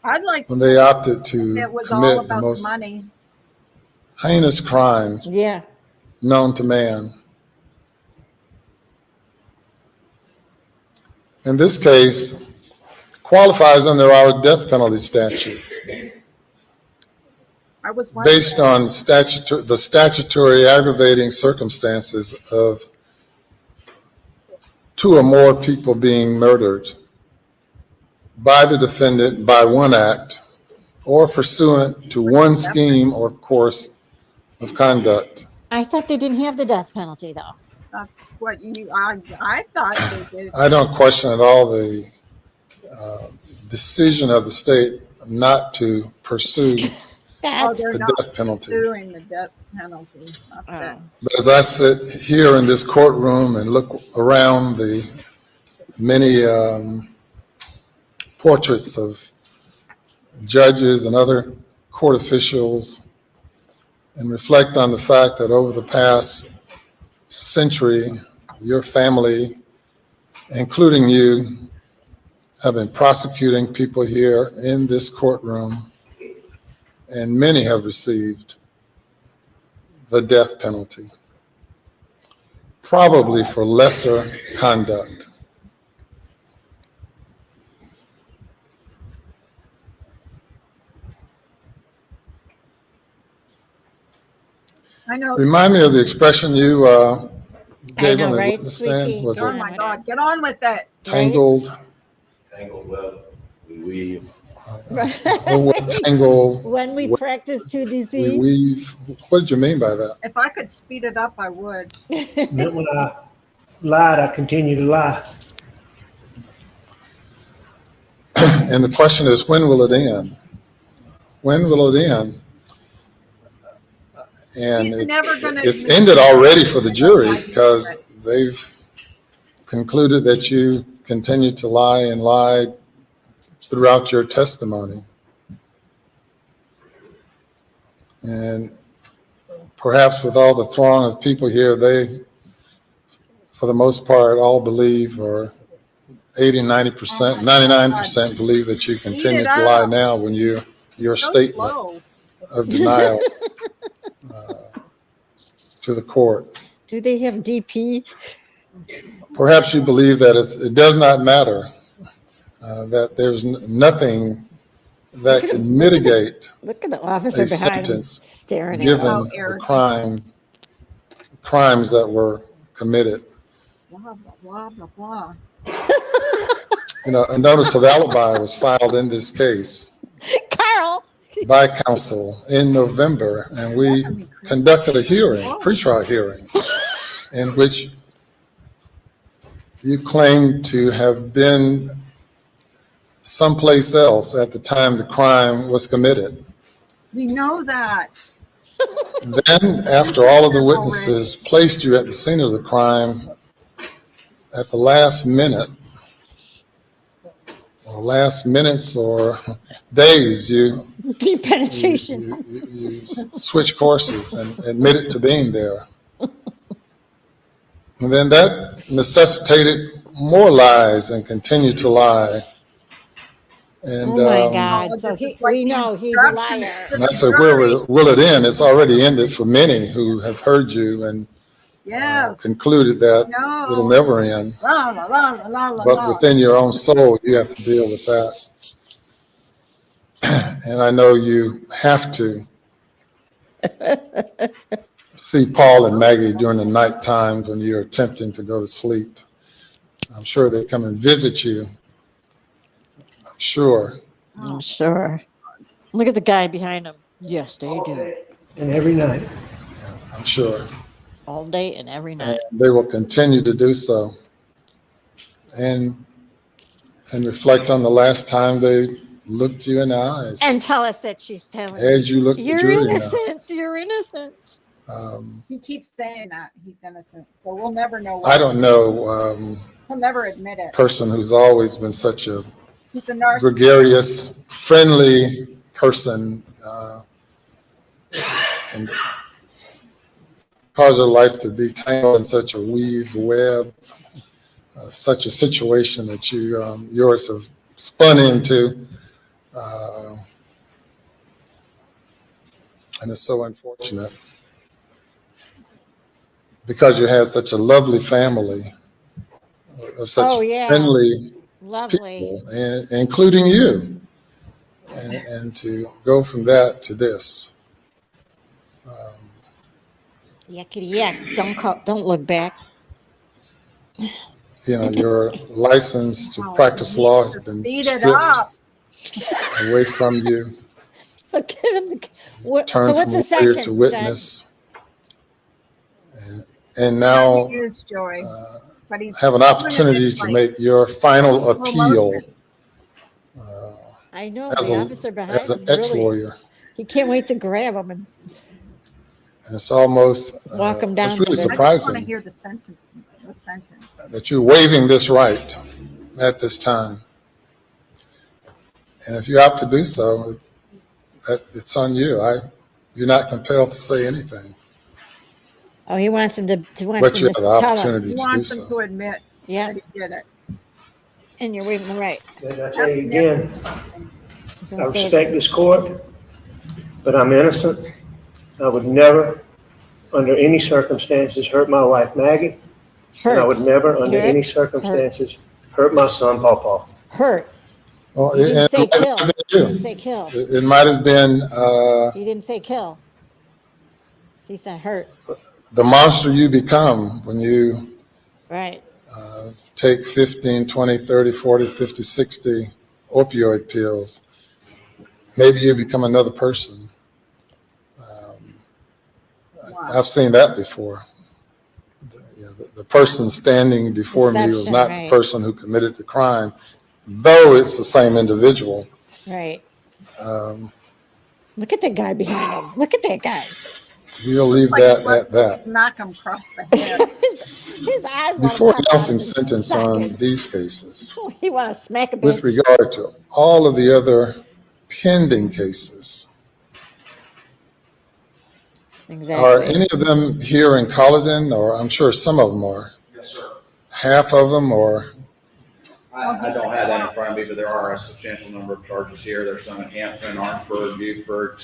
I'd like when they opted to it was all commit the about most money. heinous crimes known to man. In this case, qualifies under our death penalty statute based on the statutory aggravating circumstances of 2 or more people being murdered by the defendant by one act or pursuant to one scheme or course of conduct. I thought they didn't have the death penalty, though. That's what I thought they did. I don't question at all the decision of the state not to pursue the death penalty. Pursuing the death penalty. But as I sit here in this courtroom and look around the many portraits of judges and other court officials and reflect on the fact that over the past century, your family, including you, have been prosecuting people here in this courtroom, and many have received the death penalty, probably for lesser conduct. I know. Remind me of the expression you gave on the witness stand. Was Oh it my God, get on with it. tangled? Tangled web, we weave. Tangle. When we practice to We deceive. weave. What did you mean by that? If I could speed it up, I would. Then when I lied, I continue to lie. And the question is, when will it end? When will it end? And He's never gonna it's admit ended it. already for the jury because they've concluded that you continued to lie and lied throughout your testimony. And perhaps with all the throng of people here, they, for the most part, all believe, or 80, 90%, 99% believe that you continue to lie now when your statement of denial to the court. Do they have DP? Perhaps you believe that it does not matter that there's nothing that can mitigate Look at the officer a behind him sentence staring at given him. the crimes that were committed. Blah, blah, blah, blah, blah. A notice of alibi was filed in this case Carl. by counsel in November, and we conducted a hearing, pretrial hearing, in which you claimed to have been someplace else at the time the crime was committed. We know that. Then, after all of the witnesses placed you at the scene of the crime, at the last minute, or last minutes or days, you deep penetration. You switch courses and admitted to being there. And then that necessitated more lies and continued to lie. And, oh my God. So we know he's a liar. And I said, where will it end? It's already ended for many who have heard you and concluded that it'll never end. But within your own soul, you have to deal with that. And I know you have to see Paul and Maggie during the night times when you're attempting to go to sleep. I'm sure they come and visit you. I'm sure. I'm sure. Look at the guy behind him. Yes, they do. And every night. Yeah, I'm sure. All day and every night. And they will continue to do so. And reflect on the last time they looked you in the eyes. And tell us that she's telling as you look you're innocent. You're innocent. He keeps saying that he's innocent, so we'll never know. I don't know. He'll never admit it. Person who's always been such a He's a narcissist. Gregarious, friendly person, and cause your life to be tangled in such a weave, web, such a situation that yours have spun into, and it's so unfortunate because you had such a lovely family of such friendly people, and including you, and to go from that to this. Yakety yak! Don't look back. Your license to practice law has been stripped away from you. Look at him. Turn so what's from the sentence, to witness, and now have an opportunity to make your final appeal. I know the officer behind as an ex-lawyer. He can't wait to grab him and it's almost walk him down. It's really surprising. I just want to hear the sentence. What sentence? That you're waiving this right at this time, and if you opt to do so, it's on you. You're not compelled to say anything. Oh, he wants him to. But you have the opportunity to do so. He wants him to admit that he did it. And you're waiving the right. And I tell you again, I respect this court, but I'm innocent. I would never, under any circumstances, hurt my wife, Maggie. And I would never, under any circumstances, hurt my son, Paul. Hurt. Well, he didn't say kill. He didn't say kill. It might have been. He didn't say kill. He said hurt. The monster you become when you take 15, 20, 30, 40, 50, 60 opioid pills. Maybe you become another person. I've seen that before. The person standing before me was not the person who committed the crime, though it's the same individual. Right. Look at that guy behind him. Look at that guy. We'll leave that at that. Knock him across the head. His eyes. Before announcing sentence on these cases, he want to smack a bitch. With regard to all of the other pending cases, are any of them here in Colleton, or I'm sure some of them are? Yes, sir. Half of them, or? I don't have that in front of me, but there are a substantial number of charges here. There's some in Hampton, Orangeburg, Beaufort,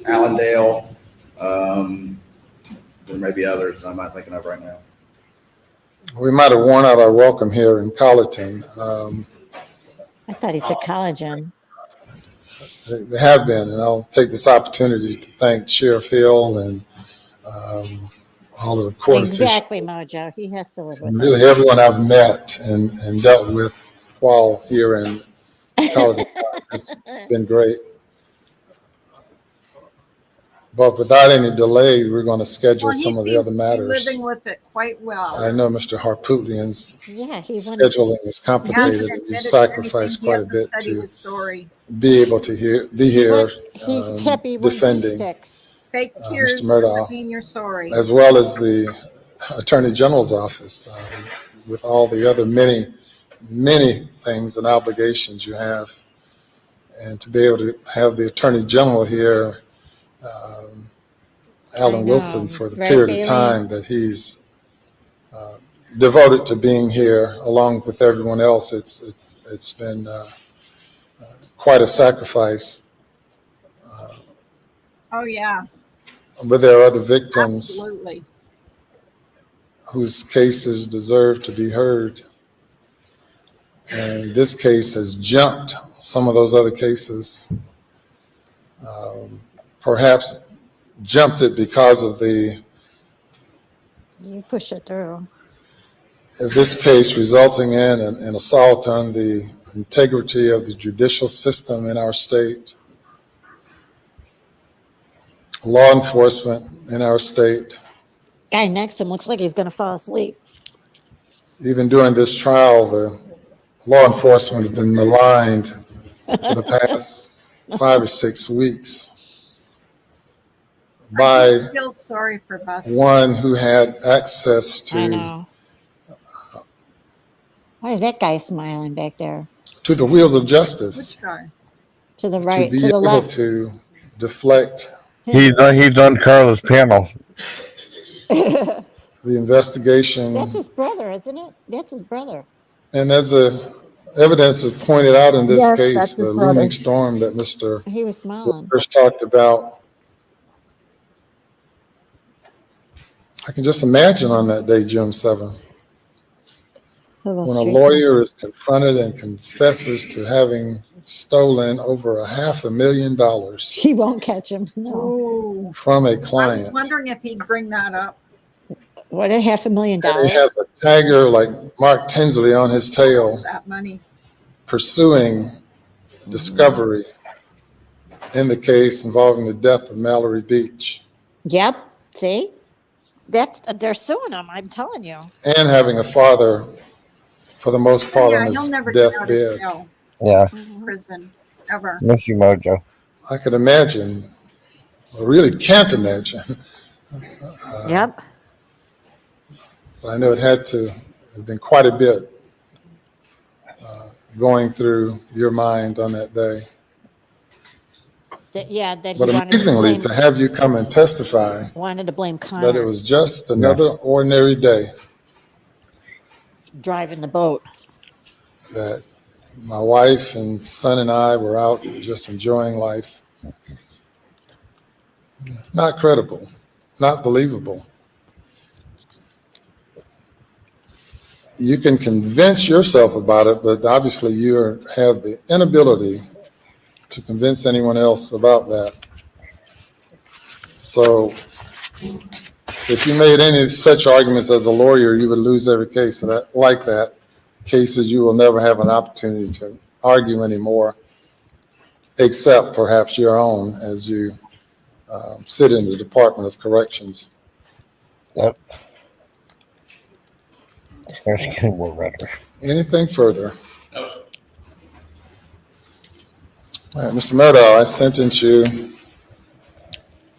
Allendale. There may be others I'm not thinking of right now. We might have worn out our welcome here in Colleton. I thought he said collagen. They have been, and I'll take this opportunity to thank Sheriff Hill and all of the court Exactly, officials, Mojo. He has to live with and us. really everyone I've met and dealt with while here in Colorado. It's been great. But without any delay, we're going to schedule some of the other matters. Living with it quite well. I know Mr. Harpootlian's scheduling is complicated, and you sacrifice quite a bit to be able to be here He's happy when he defending sticks. Fake tears Mr. Murdaugh, mean you're sorry. as well as the Attorney General's office, with all the other many things and obligations you have. And to be able to have the Attorney General here, Alan Wilson, for the period of time that he's devoted to being here, along with everyone else, it's been quite a sacrifice. Oh yeah. But there are other victims Absolutely. whose cases deserve to be heard. And this case has jumped some of those other cases, perhaps jumped it because of You push it through. this case resulting in an assault on the integrity of the judicial system in our state, law enforcement in our state. Guy next to him looks like he's going to fall asleep. Even during this trial, the law enforcement have been maligned for the past 5 or 6 weeks by I feel sorry for Buster. one who had access I to know. Why is that guy smiling back there? the wheels of justice, Which guy? To the to right, be to the able left. to deflect He's on Carla's panel. the investigation. That's his brother, isn't it? That's his brother. And as the evidence is pointed out in this Yes, case, that's the his brother. looming storm that Mr. He was smiling. First talked about, I can just imagine on that day, June 7th, when a lawyer is confronted and confesses to having stolen over $500,000 He won't catch him. No. from a I was client. wondering if he'd bring that up. What, $500,000? And he has a tagger like Mark Tinsley on his tail, That money. pursuing discovery in the case involving the death of Mallory Beach, Yep. See? They're suing him, I'm telling you. and having a father, for the most part, on he'll his never get out of deathbed. jail, Yeah. prison, ever. Miss you, Mojo. I could imagine, I really can't imagine. Yep. But I know it had to have been quite a bit going through your mind on that day. That he But wanted amazingly, to to have you come and testify blame Connor. that it was just another ordinary day, driving the boat. that my wife and son and I were out just enjoying life. Not credible, not believable. You can convince yourself about it, but obviously you have the inability to convince anyone else about that. So if you made any such arguments as a lawyer, you would lose every case like that. Cases you will never have an opportunity to argue anymore, except perhaps your own as you sit in the Department of Corrections. Yep. It's getting more redder. Anything further? No, sir. All right, Mr. Murdaugh, I sentence you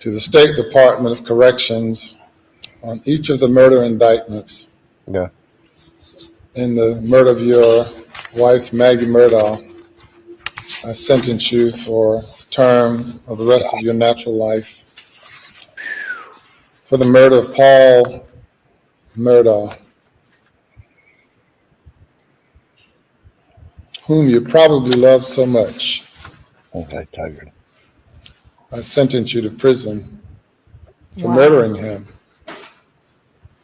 to the State Department of Corrections on each of the murder indictments. Yeah. In the murder of your wife, Maggie Murdaugh, I sentence you for the term of the rest of your natural life. For the murder of Paul Murdaugh, whom you probably love so much, Okay, tired. I sentence you to prison for Wow. murdering him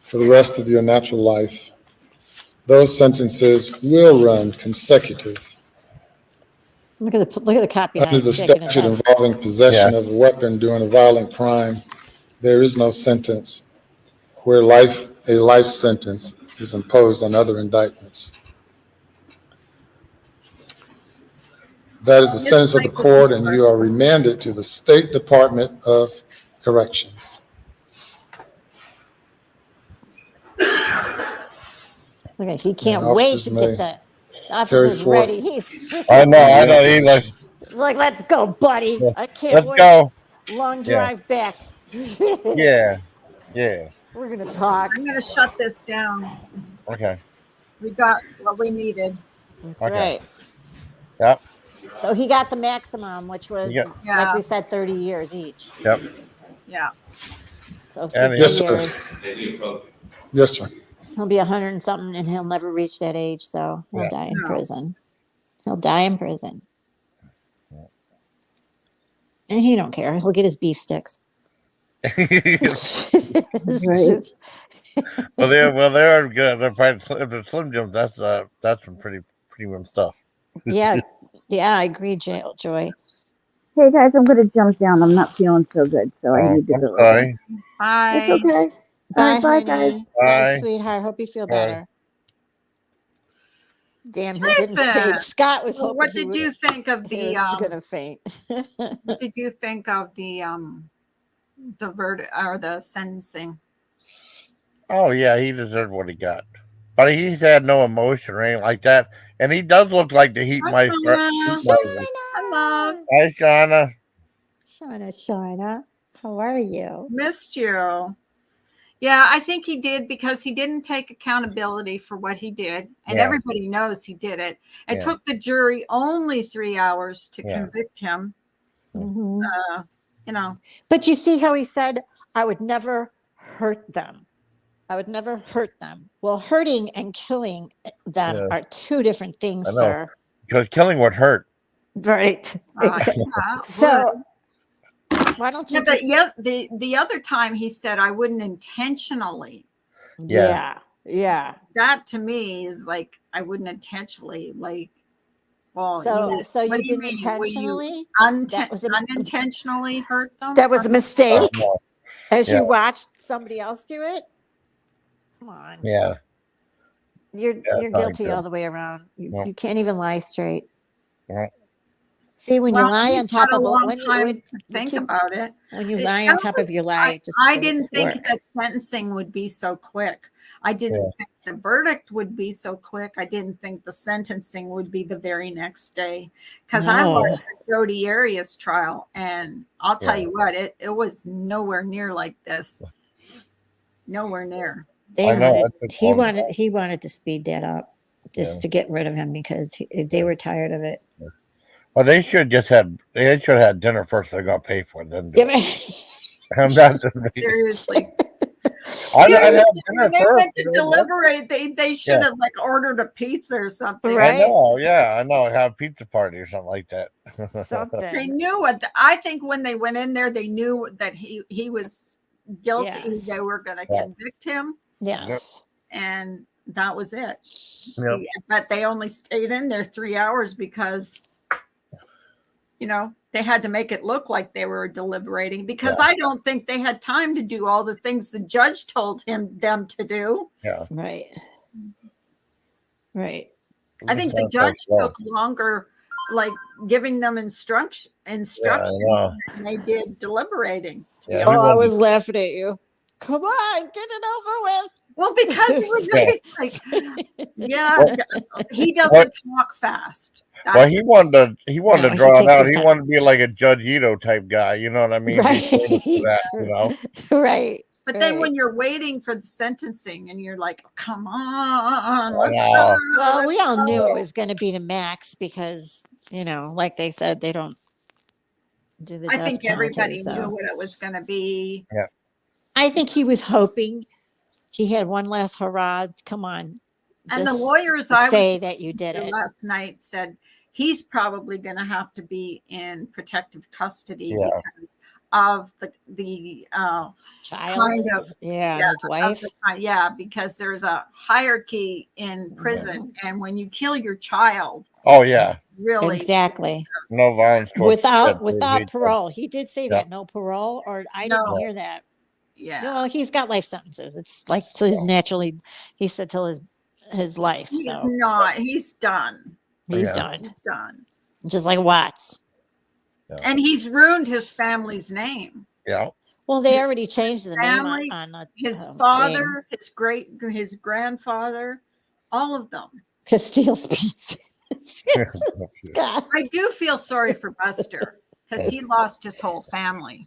for the rest of your natural life. Those sentences will run consecutive Look at the copy. Under the statute involving possession of a weapon during a violent crime, there is no sentence where a life sentence is imposed on other indictments. That is the sentence of the court, and you are remanded to the State Department of Corrections. Okay, he can't wait to get the officers forth- ready. He's freaking. I know. He like, He's like, let's go, buddy. Yeah. I can't Let's wait. go. Long Yeah. drive back. Yeah. We're gonna talk. I'm gonna shut this down. Okay. We got what we needed. That's right. Yep. So he got the maximum, which was, like we said, 30 years each. Yep. Yeah. So 60 Yes, years. sir. Yes, sir. He'll be 100 and something, and he'll never reach that age, so he'll die in prison. He'll die in prison. And he don't care. He'll get his beef sticks. Right. Well, they are good. They're probably, if they're Slim Jims, that's some pretty premium stuff. Yeah, I agree, Joy. Hey guys, I'm gonna jump down. I'm not feeling so good, so I need to go. Sorry. Bye. It's okay. Bye, Bye, honey. guys. Bye, sweetheart. Hope you feel better. Damn, he didn't faint. Scott was hoping. What did you think of he was gonna faint? What did you think of the verdict or the sentencing? Oh yeah, he deserved what he got, but he's had no emotion or anything like that, and he does look like the heat might. Hello. Hi, Shauna. Shauna, how are you? Missed you. Yeah, I think he did because he didn't take accountability for what he did, and everybody knows he did it. It took the jury only 3 hours to convict him. Mm-hmm. You know, but you see how he said, "I would never hurt them. I would never hurt them." Well, hurting and killing them are two different things, sir. Because killing would hurt. Right. So why don't you the other time he said I wouldn't intentionally. Yeah. That to me is like I wouldn't intentionally well. So you didn't intentionally? Unintentionally hurt them. That was a mistake. As you watched somebody else do it. Come on. Yeah. You're guilty all the way around. You can't even lie straight. Yeah. See, when you lie on top of think about it, when you lie on top of your lie, I didn't think that sentencing would be so quick. I didn't think the verdict would be so quick. I didn't think the sentencing would be the very next day because I watched the Jodi Arias trial, and I'll tell you what, it was nowhere near like this. Nowhere near. He wanted to speed that up just to get rid of him because they were tired of it. Well, they should have had dinner first. They're gonna pay for it. Then I'm not seriously. I'd have dinner when they first. went to deliberate, they should have ordered a pizza or something. Right? I know. Have a pizza party or something like that. Something. They knew what. I think when they went in there, they knew that he was guilty. Yes. They were going to convict him. Yes. And that was it. Yep. But they only stayed in there 3 hours because, they had to make it look like they were deliberating because I don't think they had time to do all the things the judge told them to do. Yeah. Right. I think the judge took longer, like giving them instructions than they did deliberating. Yeah, I was laughing at you. Come on, get it over with. Well, because it was he doesn't talk fast. Well, he wanted to draw it out. He wanted to be like a Judge Ito type guy. You know what I mean? Right. Right. But then when you're waiting for the sentencing and you're like, oh, come on, let's go. Well, we all knew it was going to be the max because, like they said, they don't do the I death think everybody penalty, knew what it was going to be. Yeah. I think he was hoping he had one last hurrah. Come on. And the lawyers I say that you did it last night said he's probably going to have to be in protective custody because of the child, kind of his wife. Because there's a hierarchy in prison, and when you kill your child, oh yeah, really, exactly, no violence without parole. He did say that no parole, or I didn't No. hear that. Yeah. Well, he's got life sentences. It's like so he's naturally. He said till his life. He's So not. He's done. he's done. He's done. Just like Watts. And he's ruined his family's name. Yeah. Well, they already changed the Family, name on the his father, his grandfather, all of them. Castile's Pizza. I do feel sorry for Buster because he lost his whole family.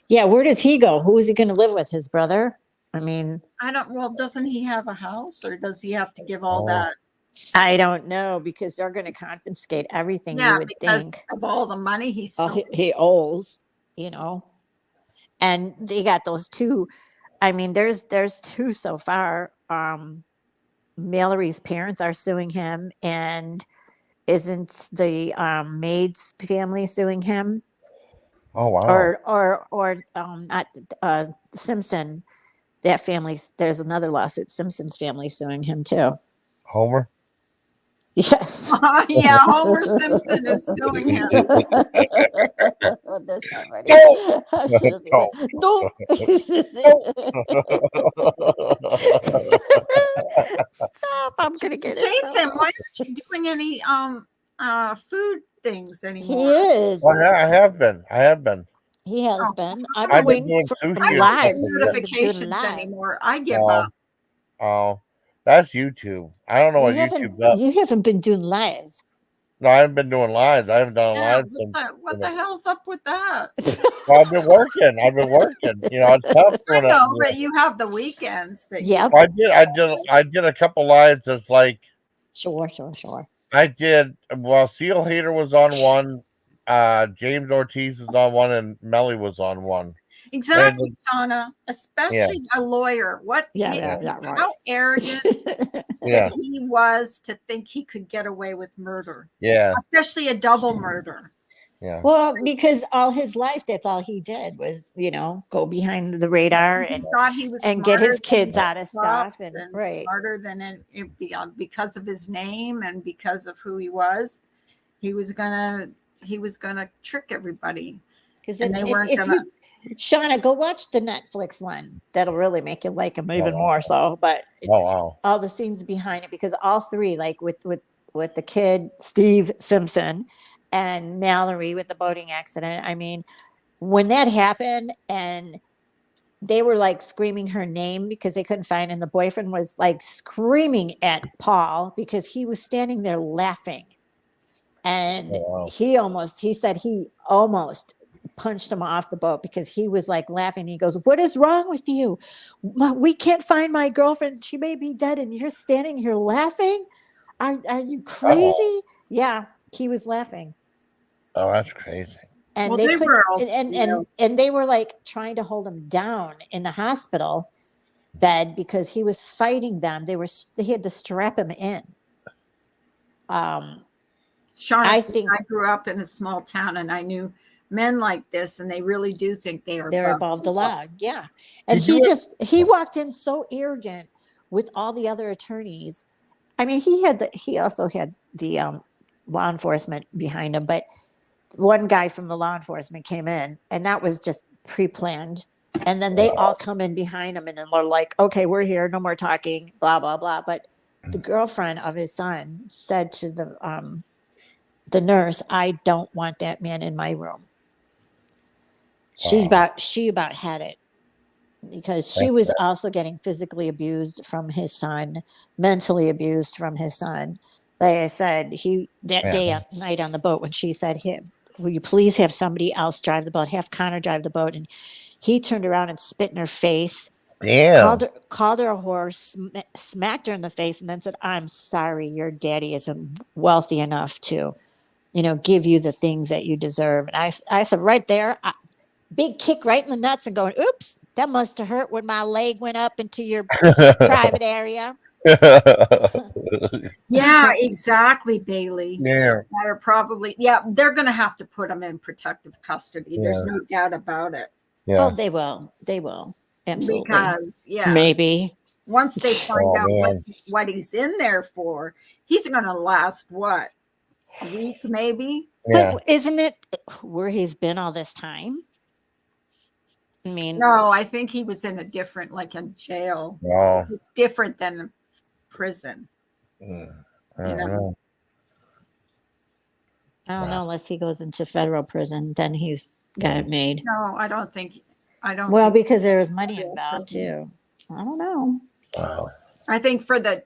Yeah, where does he go? Who is he going to live with? His brother? I mean, well, doesn't he have a house, or does he have to give all that? I don't know, because they're going to confiscate everything. Yeah, you would because think of all the money he stole. he owes, and they got those two. I mean, there's two so far. Mallory's parents are suing him, and isn't the maid's family suing him? Oh wow. Or not Simpson. That family. There's another lawsuit. Simpson's family suing him too. Homer. Yes. Yeah, Homer Simpson is suing him. That's not funny. I should have been like, don't. Stop! I'm gonna get it. Jason, why aren't you doing any food things anymore? He is. Well, yeah, I have been. He has been. I've I've been been doing waiting for sushi live notifications anymore. I give up. Oh, that's YouTube. I don't know what YouTube does. You haven't been doing lives. No, I haven't been doing lives. I haven't done lives since. What the hell's up with that? Well, I've been working. It's tough. I know, but you have the weekends. Yeah. I did a couple lives. It's like. Sure. I did. Well, Seal Hater was on one. James Ortiz was on one, and Melly was on one. Exactly, Sana. Especially a lawyer. How arrogant he was to think he could get away with murder. Yeah. Especially a double murder. Yeah. Well, because all his life, that's all he did was, go behind the radar and get his kids out of stuff and smarter than because of his name and because of who he was. He was gonna trick everybody. And they weren't gonna. Shauna, go watch the Netflix one. That'll really make you like him even more so. But all the scenes behind it, because all three, like with the kid Steve Simpson and Mallory with the boating accident. I mean, when that happened and they were like screaming her name because they couldn't find her, and the boyfriend was like screaming at Paul because he was standing there laughing. And he said he almost punched him off the boat because he was like laughing. He goes, "What is wrong with you? We can't find my girlfriend. She may be dead, and you're standing here laughing. Are you crazy?" Yeah, he was laughing. Oh, that's crazy. And they were like trying to hold him down in the hospital bed because he was fighting them. They had to strap him in. Shauna, I grew up in a small town, and I knew men like this, and they really do think they're above the law. Yeah. And he walked in so arrogant with all the other attorneys. I mean, he also had the law enforcement behind him, but one guy from the law enforcement came in, and that was just pre-planned. And then they all come in behind him, and then they're like, "Okay, we're here, no more talking, blah blah blah." But the girlfriend of his son said to the nurse, "I don't want that man in my room." She about had it, because she was also getting physically abused from his son, mentally abused from his son. Like I said, day at night on the boat, when she said, "Will you please have somebody else drive the boat? Have Connor drive the boat?" And he turned around and spit in her face. Damn. Called her a whore, smacked her in the face, and then said, "I'm sorry, your daddy isn't wealthy enough to, give you the things that you deserve." And I said, right there, big kick right in the nuts and going, "Oops, that must have hurt when my leg went up into your private area." Yeah, exactly, Bailey. Yeah. That are probably, yeah, they're going to have to put them in protective custody. There's Yeah. no doubt about it. Yeah. Oh, they will. They will. Absolutely. Because, yeah. Maybe. Once they find Oh, out man. what he's in there for, he's going to last, what, a week maybe? Yeah. But isn't it where he's been all this time? I mean, No, I think he was in a different, like in jail. Oh. It's different than prison. I You don't know? know. I don't know, unless he goes into federal prison, then he's got it made. No, I don't think. Well, because there was money federal involved prison. too. I don't know. Wow. I think for the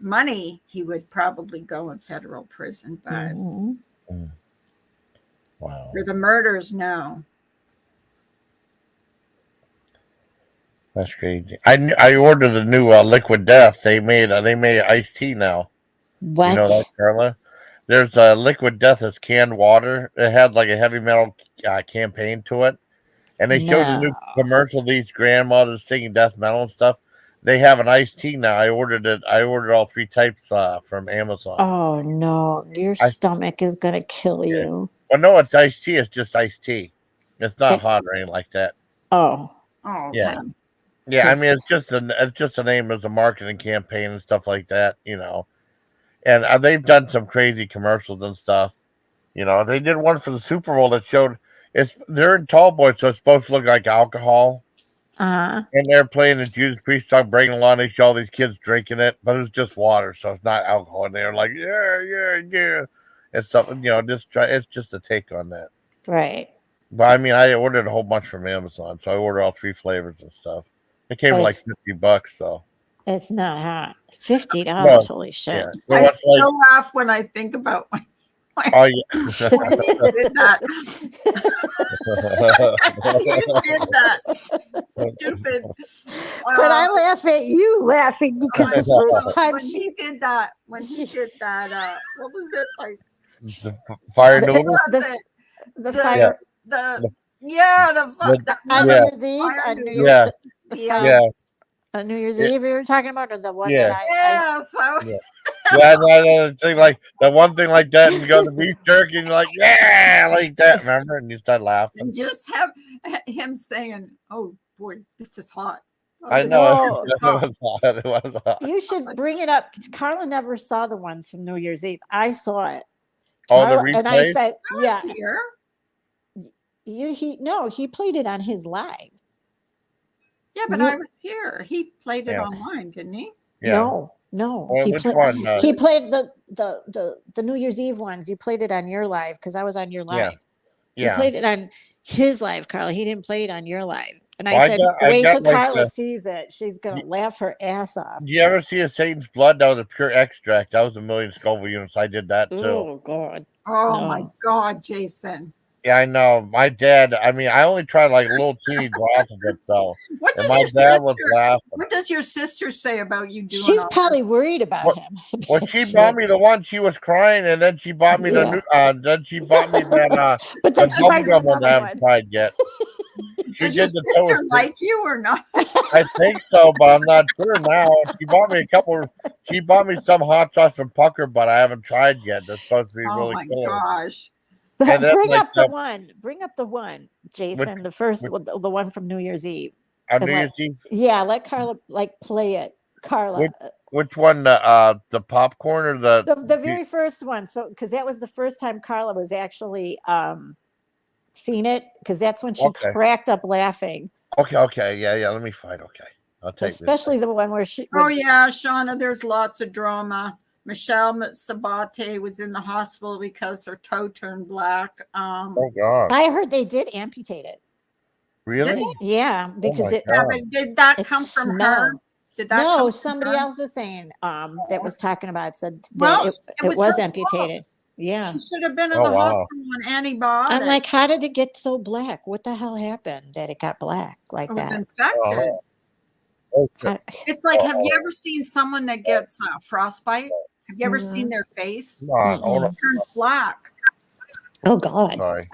money, he would probably go in federal prison, but Mhm. Wow. for the murders, no. That's crazy. I ordered the new Liquid Death. They made iced tea now. What? You know that, Carla? There's a Liquid Death that's canned water. It had like a heavy metal campaign to it, and they showed a new commercial of these grandmothers singing death metal and stuff. They have an iced tea now. I ordered it. I ordered all 3 types from Amazon. Oh no, your stomach is gonna kill you. Well, no, it's iced tea. It's just iced tea. It's not hot or anything like that. Oh. Oh, Yeah. okay. Yeah, I mean, it's just a name as a marketing campaign and stuff like that, you know. And they've done some crazy commercials and stuff. You know, they did one for the Super Bowl that showed they're in tall boys, so it's supposed to look like alcohol. And they're playing the Judas Priest song, Breaking the Law, and they show all these kids drinking it, but it's just water, so it's not alcohol. And they're like, yeah. It's something, you know, it's just a take on that. Right. But I mean, I ordered a whole bunch from Amazon, so I ordered all 3 flavors and stuff. It came like $50, so it's not hot. $50. No. Holy shit. Yeah. I Well, still laugh when I think about when Oh, yeah. when he did that. You did that. Stupid. But I laugh at you laughing because the first time when he did that, what was it like? The fire noodle? The fire. On New Year's Eve. On New Year's on New Year's Eve, you were talking about, or the one that the thing like the one thing like that, and you go to beef jerky, and you're like, yeah, like that. Remember? And you start laughing. And just have him saying, "Oh boy, this is hot." I know. It was hot. You should bring it up. Carla never saw the ones from New Year's Eve. I saw it. Carla, the replays? And I said, "Yeah." Here. He played it on his live. Yeah, but I was here. He played it online, didn't he? Yeah. No. Well, he played the New Year's Eve ones. You played it on your live because I was on your live. Yeah. You played it on his live, Carla. He didn't play it on your live. And I said, wait till Carla sees it. She's gonna laugh her ass off. Do you ever see a Satan's Blood? That was a pure extract. That was 1,000,000 Scoville units. I did that too. Oh God. Oh my God, Jason. Yeah, I know. My dad, I mean, I only tried like a little teeny drop of it, though. What does was laughing. What does your sister say about you doing? She's probably worried about him. Well, she bought me the one. She was crying, and then she bought me the new. Then she bought me that. But then she buys bubblegum one I another haven't tried yet. Does your sister like you or not? I think so, but I'm not sure now. She bought me a couple. She bought me some hot sauce from Pucker, but I haven't tried yet. That's supposed to be really cool. Oh my gosh. But bring up the one. Bring up the one, Jason. The first, the one from New Year's Eve. On New Year's Eve. Yeah, let Carla play it. Carla. Which one? The popcorn or the very first one? So because that was the first time Carla was actually seen it, because that's when she cracked up laughing. Okay, yeah. Let me find. Okay, I'll take especially the one where she. Oh yeah, Shauna. There's lots of drama. Michelle Sabate was in the hospital because her toe turned black. Oh God! I heard they did amputate it. Really? Yeah, because did that come from her? Did that no, somebody else was saying that was talking about said that it was amputated. Yeah, she should have been in the hospital on antibiotics. I'm like, how did it get so black? What the hell happened that it got black like that? It was infected. It's like, have you ever seen someone that gets frostbite? Have you ever seen their face? It turns black. Oh God! Sorry.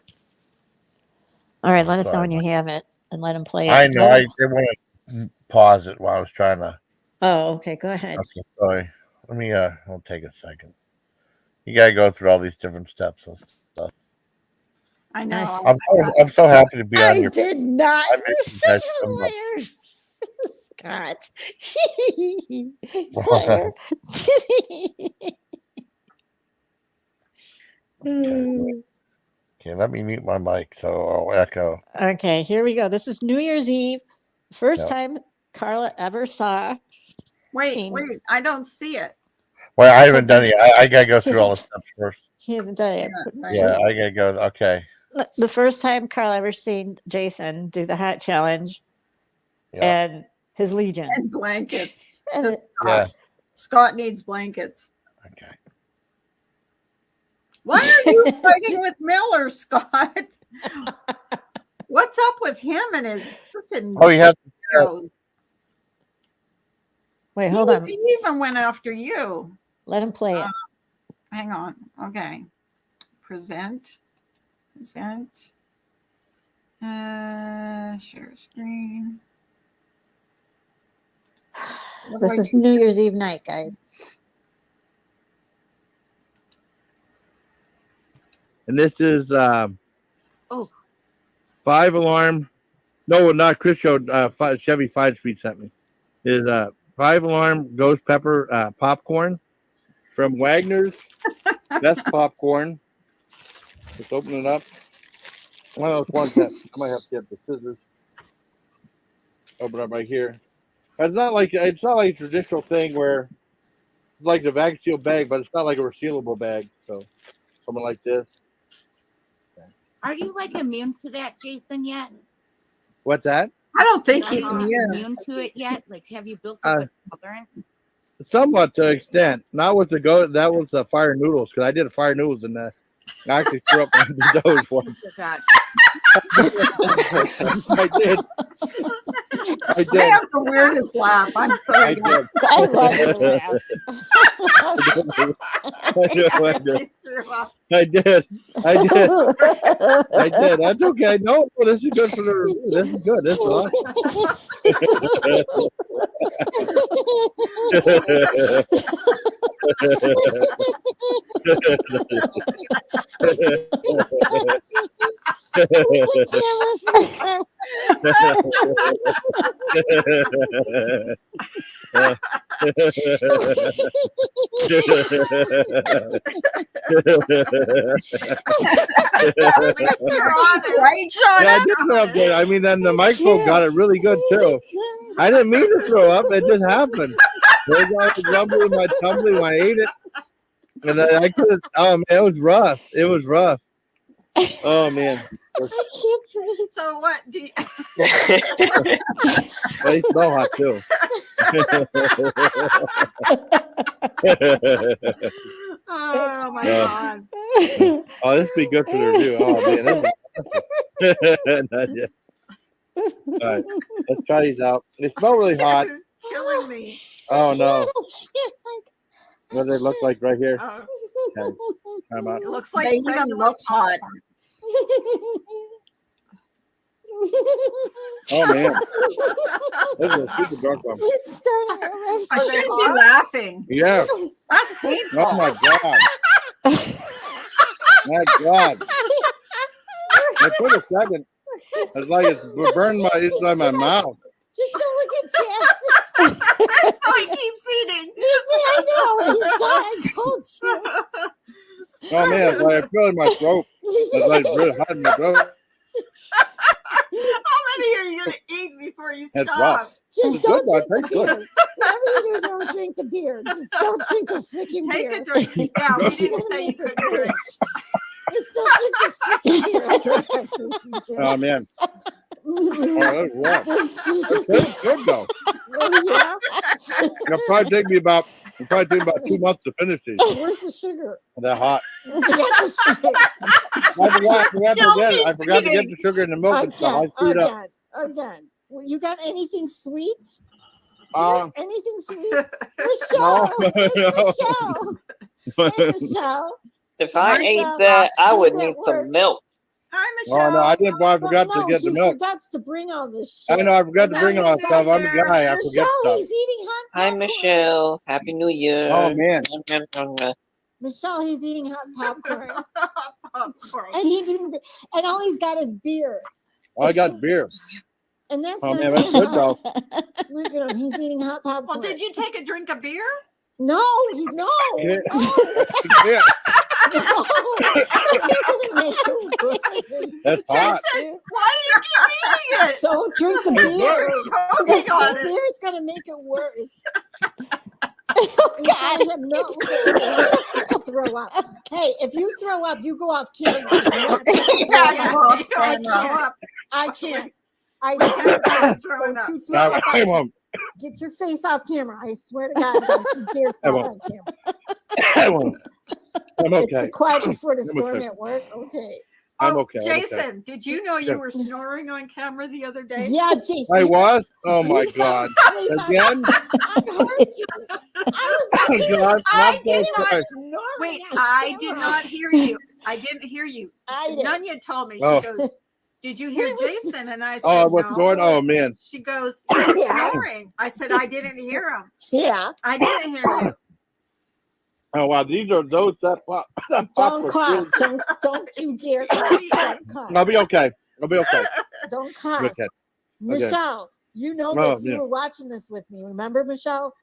All right, let us know when you have it, and let him play it. I know. They want to pause it while I was trying to. Oh, okay. Go ahead. Okay, sorry. Let me. I'll take a second. You gotta go through all these different steps and stuff. I know. I'm so happy to be on I your. did not. I You're miss you guys such a so much. liar, Scott. Well, Liar. Okay, let me mute my mic so I'll echo. Okay, here we go. This is New Year's Eve. First Yep. time Carla ever saw. Wait, I don't see it. Well, I haven't done it. I gotta go through all the steps first. He hasn't done it. Yeah, I gotta go. Okay. The first time Carl ever seen Jason do the hat challenge Yeah. and his Legion. And blankets. And Scott needs blankets. Okay. Why are you fighting with Miller, Scott? What's up with him and his freaking Oh, you have. Wait, hold on. He even went after you. Let him play it. Hang on. Okay. Present. Share screen. This is New Year's Eve night, guys. And this is 5-alarm. No, not Chris showed. Chevy 5-speed sent me. Is 5-alarm ghost pepper popcorn from Wagner's. That's popcorn. Let's open it up. One of those ones that I might have to get the scissors. Open up right here. It's not like a traditional thing where it's like the vacuum seal bag, but it's not like a resealable bag. So something like this. Are you like immune to that, Jason, yet? What's that? I don't think Are he's you immune to it yet? Like, have you built up a tolerance? Somewhat to an extent. Not with the go. That was the fire noodles because I did fire noodles and I actually threw up those ones. God. I did. I have the weirdest laugh. I'm sorry. I did. I love your laugh. I did. That's okay. No, this is good for the review. This is good. This is I mean, then the microphone got it really good too. I didn't mean to throw up. It just happened. There's all the grumbling, my tumbling when I ate it. And then I couldn't. Oh, man, it was rough. It was rough. Oh, man. So what do you... They smell hot too. Oh my God. Oh, this would be good for the review. Oh man. All right, let's try these out. They smell really hot. This is killing me. Oh no. What do they look like right here? Okay. Time out. It looks like They even look hot. Oh man. This is a super dark one. It's starting already. I shouldn't be laughing. Yeah. That's painful. Oh my God. My God. I took a second. It's like it's burned my inside my mouth. Just don't look at Chance. That's how he keeps eating. I know. He's done. I told you. Oh man, it's like I feel in my throat. It's like really hot in my throat. How many are you going to eat before you That's stop? rough. Just don't good, drink the good. beer. Whatever you do, don't drink the beer. Just don't drink the freaking beer. Take a drink. Yeah, we didn't say you couldn't drink. Just don't drink the freaking beer. Oh man. Oh, that's rough. It's good though. Yeah. It'll probably take me about 2 months to finish these. Where's the sugar? They're hot. You got the sugar. I forgot to get the sugar in the milk and stuff. I screwed up. Again. You got anything sweet? Anything sweet? No. Michelle. Hey, Michelle. If I ate that, I would need some milk. Hi, Oh Michelle. no, I didn't. I forgot no, to get the he milk. forgets to bring all this shit. I know. I forgot to And bring now all he's that stuff. I'm the here. guy. I forget Michelle, stuff. he's eating hot Hi, popcorn. Michelle. Happy New Year. Oh man. Michelle, he's eating hot popcorn. Popcorn. And he didn't, and all he's got is beer. Oh, I got beer. And that's Oh not man, that's good though. Look at him, he's eating hot popcorn. Well, did you take a drink of beer? No, Yeah. no. That's hot. Jason, why do you keep eating it? Don't drink the It's beer. worse. The beer is gonna make it worse. Oh, God, I'll throw up. Hey, if you throw up, you go off camera. I can't. I swear to God, don't you throw up. I won't. Get your face off camera. I swear to God, don't you dare throw up on camera. I won't. I'm okay. It's the quiet before the I'm storm okay. at work. Okay. I'm okay. Jason, did you know you Yeah. were snoring on camera the other day? Yeah, Jason. I was. Oh my You fell God! asleep on- Again? I heard you. I was like, he God, was I did not. snoring Wait, on I did camera. not hear you. I didn't hear you. I did. Nunya told me. She Oh. goes, "Did you hear He was- Jason?" And I said, Oh, I was "No." snoring. Oh man. She goes, "He was Yeah. snoring." I said, "I didn't hear him. Yeah. I didn't hear you." Oh wow, these are those that pop. That Don't popcorn's cough. really- Don't you dare cough. Don't cough. I'll be okay. I'll be okay. Don't cough. Okay. Michelle, you know Oh, this. You yeah. were watching this with me. Remember, Michelle?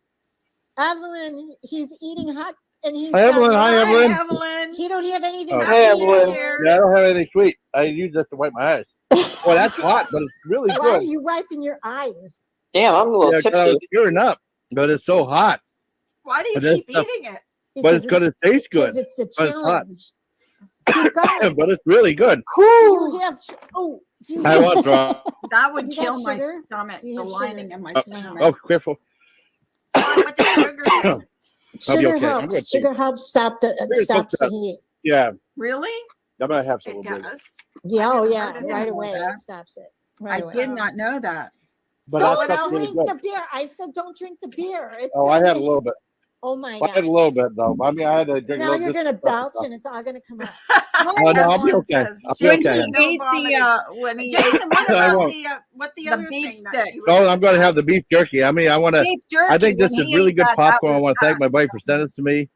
Evelyn, he's eating hot and he's Hi, Evelyn. Hi, Evelyn. Hi, Evelyn. He don't have anything Oh. to Hi, eat Evelyn. here. Yeah, I don't have anything sweet. I use this to wipe my eyes. Well, that's hot, but it's really Why are good. you wiping your eyes? Damn, I'm a little Yeah, 'cause I was tipsy. tearing up, but it's so hot. Why do you But this keep stuff- eating it? But it's because it tastes good. Because it's the But it's hot. challenge. Keep going. But it's really good. Do you have? Oh, do you I have? want to. That would You got kill my sugar? stomach. Do you The have lining sugar? in my Oh, stomach. oh, careful. Why? What the sugar do? I'll be Sugar okay. I'm helps. gonna Sugar helps stop the stops the that. heat. Yeah, Really? I'm gonna have some It a little bit. does. Yeah, oh I yeah, didn't right know away that. it stops it. I Right away. did not know that. But Don't that stuff's really drink good. the beer. I said don't drink the beer. It's Oh, I gonna had a make- little bit. Oh my I had a God. little bit though. I mean, I had to drink a Now little you're bit. gonna belch and it's all gonna come out. Oh, no, I'll be Evelyn okay. says, I'll be Jason okay. ate when he Jason, what I about won't. the the other beef thing that you sticks. Oh, I'm gonna have the beef jerky. I mean, I want to. Beef jerky. I think this when is he really ate good that popcorn. I was want to thank my wife for sending this to me.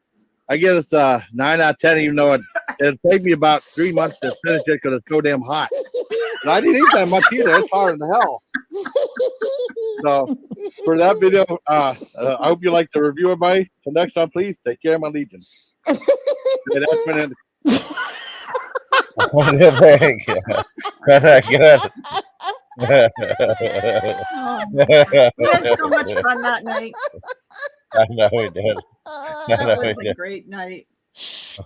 I give this 9 out of 10, even though it'll take me about 3 months to finish it because it's so damn hot. And I didn't eat that much either. It's hard as hell. So for that video, I hope you like the review of my. So next time, please take care of my legion. And that's been it. What do you think? Good. We had so much fun that night. I know we did. That was a great night.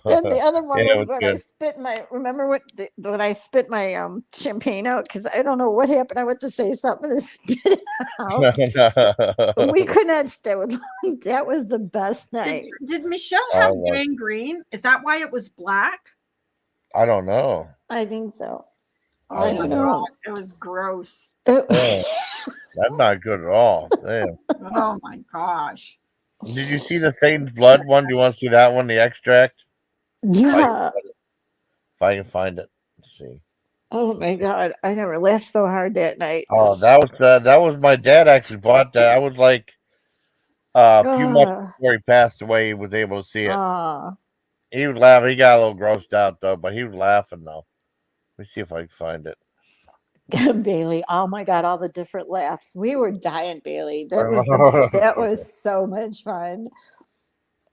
Then the other one Yeah, it was was when I good. spit my. Remember when I spit my champagne out because I don't know what happened. I went to say something and spit it out. We could not stay with. That was the best night. Did Michelle Oh, have well. gangrene? Is that why it was black? I don't know. I think so. Oh I my don't know. God, it was gross. Yeah, that's not good at all. Damn. Oh my gosh. Did you see the Satan's Blood one? Do you want to see that one, the extract? Yeah. If I can find it. Let's see. Oh my God! I never laughed so hard that night. Oh, that was my dad actually bought that. I was like a few months before he passed away. He was able to see it. He was laughing. He got a little grossed out though, but he was laughing though. Let me see if I can find it. Bailey, oh my God, all the different laughs. We were dying, Bailey. That was so much fun.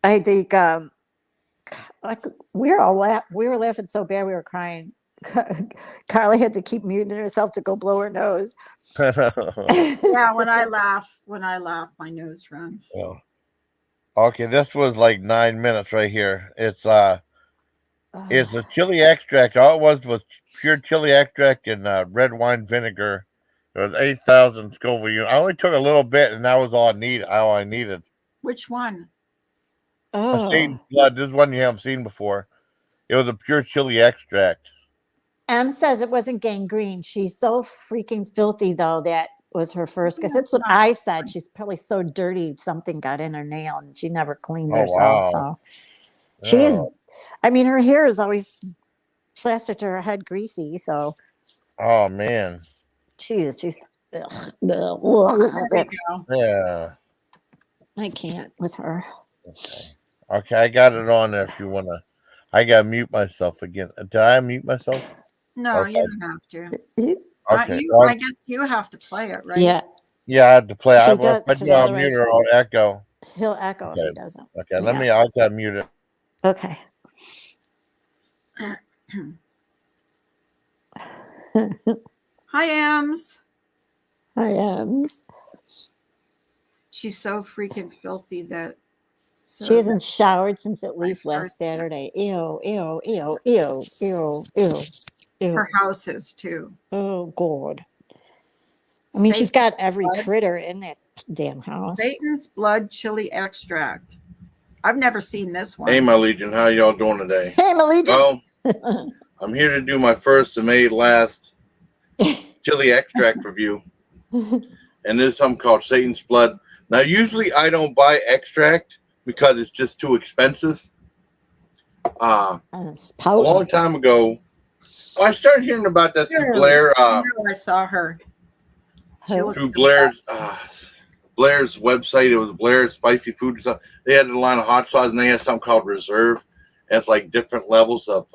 I think like we were laughing so bad we were crying. Carla had to keep muting herself to go blow her nose. Yeah, when I laugh, my nose runs. Oh. Okay, this was like 9 minutes right here. It's a chili extract. All it was pure chili extract and red wine vinegar. It was 8,000 Scoville units. I only took a little bit, and that was all I needed. Which one? A Satan's Blood. This is one you haven't seen before. It was a pure chili extract. Em says it wasn't gangrene. She's so freaking filthy, though. That was her first guess. That's what I said. She's probably so dirty, something got in her nail, and she never cleans herself. Wow. So she is. I mean, her hair is always plastered her head greasy. So. Oh man. She's. Ugh, Yeah. I can't with her. Okay, I got it on there if you wanna. I gotta mute myself again. Did I mute myself? No, Okay. you don't have to. Okay. I guess you have to play it, right? Yeah. Yeah, I have to play. She If does, I because do, I'll mute otherwise her. I'll echo. he'll echo if Okay. he doesn't. Okay. Yeah. I gotta mute it. Okay. Hi, Ems. Hi, Ems. She's so freaking filthy that. She hasn't showered since at least last Saturday. Ew, ew, ew, ew, ew, ew, ew. Her house is too. Oh, God. I mean, she's got every blood. critter in that damn house. Satan's blood chili extract. I've never seen this one. Hey, my Legion, how y'all doing today? Hey, my Legion. Well, I'm here to do my first and maybe last chili extract review, and this is something called Satan's blood. Now, usually I don't buy extract because it's just too expensive. A long time ago, I started hearing about that through Blair. I saw her. Through Blair's website. It was Blair's Spicy Food or something. They had a line of hot sauce, and they had something called Reserve. And it's like different levels of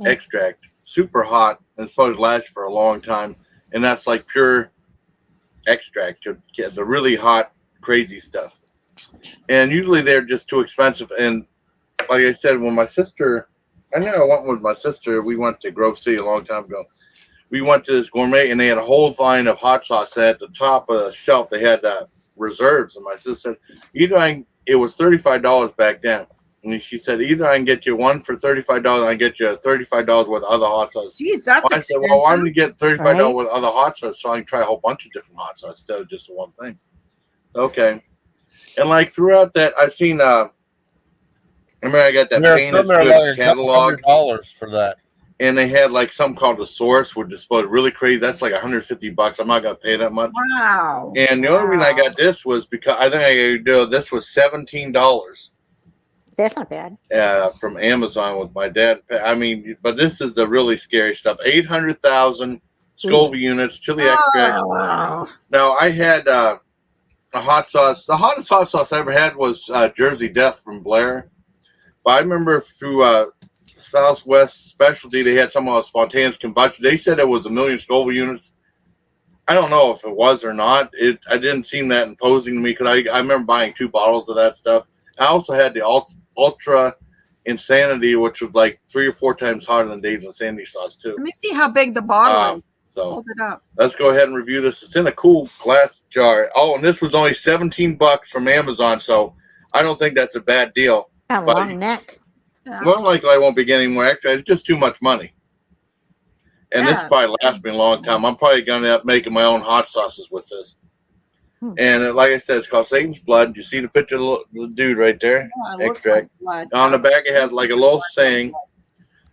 extract. Super hot. And it's supposed to last for a long time. And that's like pure extract. The really hot, crazy stuff. And usually they're just too expensive. And like I said, when my sister, I know I went with my sister. We went to Grove City a long time ago. We went to this gourmet, and they had a whole line of hot sauce. And at the top of the shelf, they had reserves. And my sister said, it was $35 back then. And she said, either I can get you one for $35, or I can get you $35 worth of other hot sauce. Jeez, that's I said, well, why don't you get $35 worth of other hot sauce so I can try a whole bunch of different hot sauce instead of just the one thing? Okay. And like throughout that, I've seen, I remember I got that Pain is Good catalog. $100 for that. And they had like something called the Source, which is supposed to be really crazy. That's like $150. I'm not going to pay that much. Wow. And the only reason I got this was because I think I could do this was $17. That's not bad. From Amazon with my dad. I mean, but this is the really scary stuff. 800,000 Scoville units, chili extract. Now, I had a hot sauce. The hottest hot sauce I ever had was Jersey Death from Blair. But I remember through Southwest Specialty, they had some spontaneous combustion. They said it was 1 million Scoville units. I don't know if it was or not. I didn't seem that imposing to me because I remember buying 2 bottles of that stuff. I also had the Ultra Insanity, which was like 3 or 4 times hotter than Dave's Insanity sauce too. Let me see how big the bottle is. So hold it up. Let's go ahead and review this. It's in a cool glass jar. Oh, and this was only $17 from Amazon, so I don't think that's a bad deal. A long neck. More than likely, I won't be getting more extra. It's just too much money. And this probably lasts me a long time. I'm probably going to end up making my own hot sauces with this. And like I said, it's called Satan's Blood. You see the picture of the dude right there? Yeah, extract. Like on the back, it has like a little saying.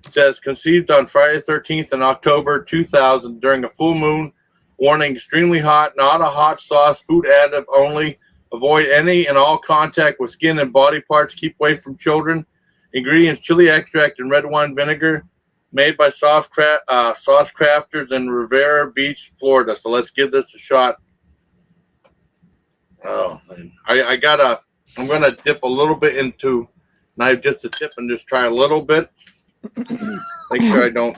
It says, conceived on Friday 13th in October 2000 during a full moon. Warning, extremely hot, not a hot sauce, food additive only. Avoid any and all contact with skin and body parts. Keep away from children. Ingredients, chili extract and red wine vinegar. Made by sauce crafters in Rivera Beach, Florida. So let's give this a shot. Oh, man. I'm going to dip a little bit into knife, just a tip, and just try a little bit. Make sure I don't.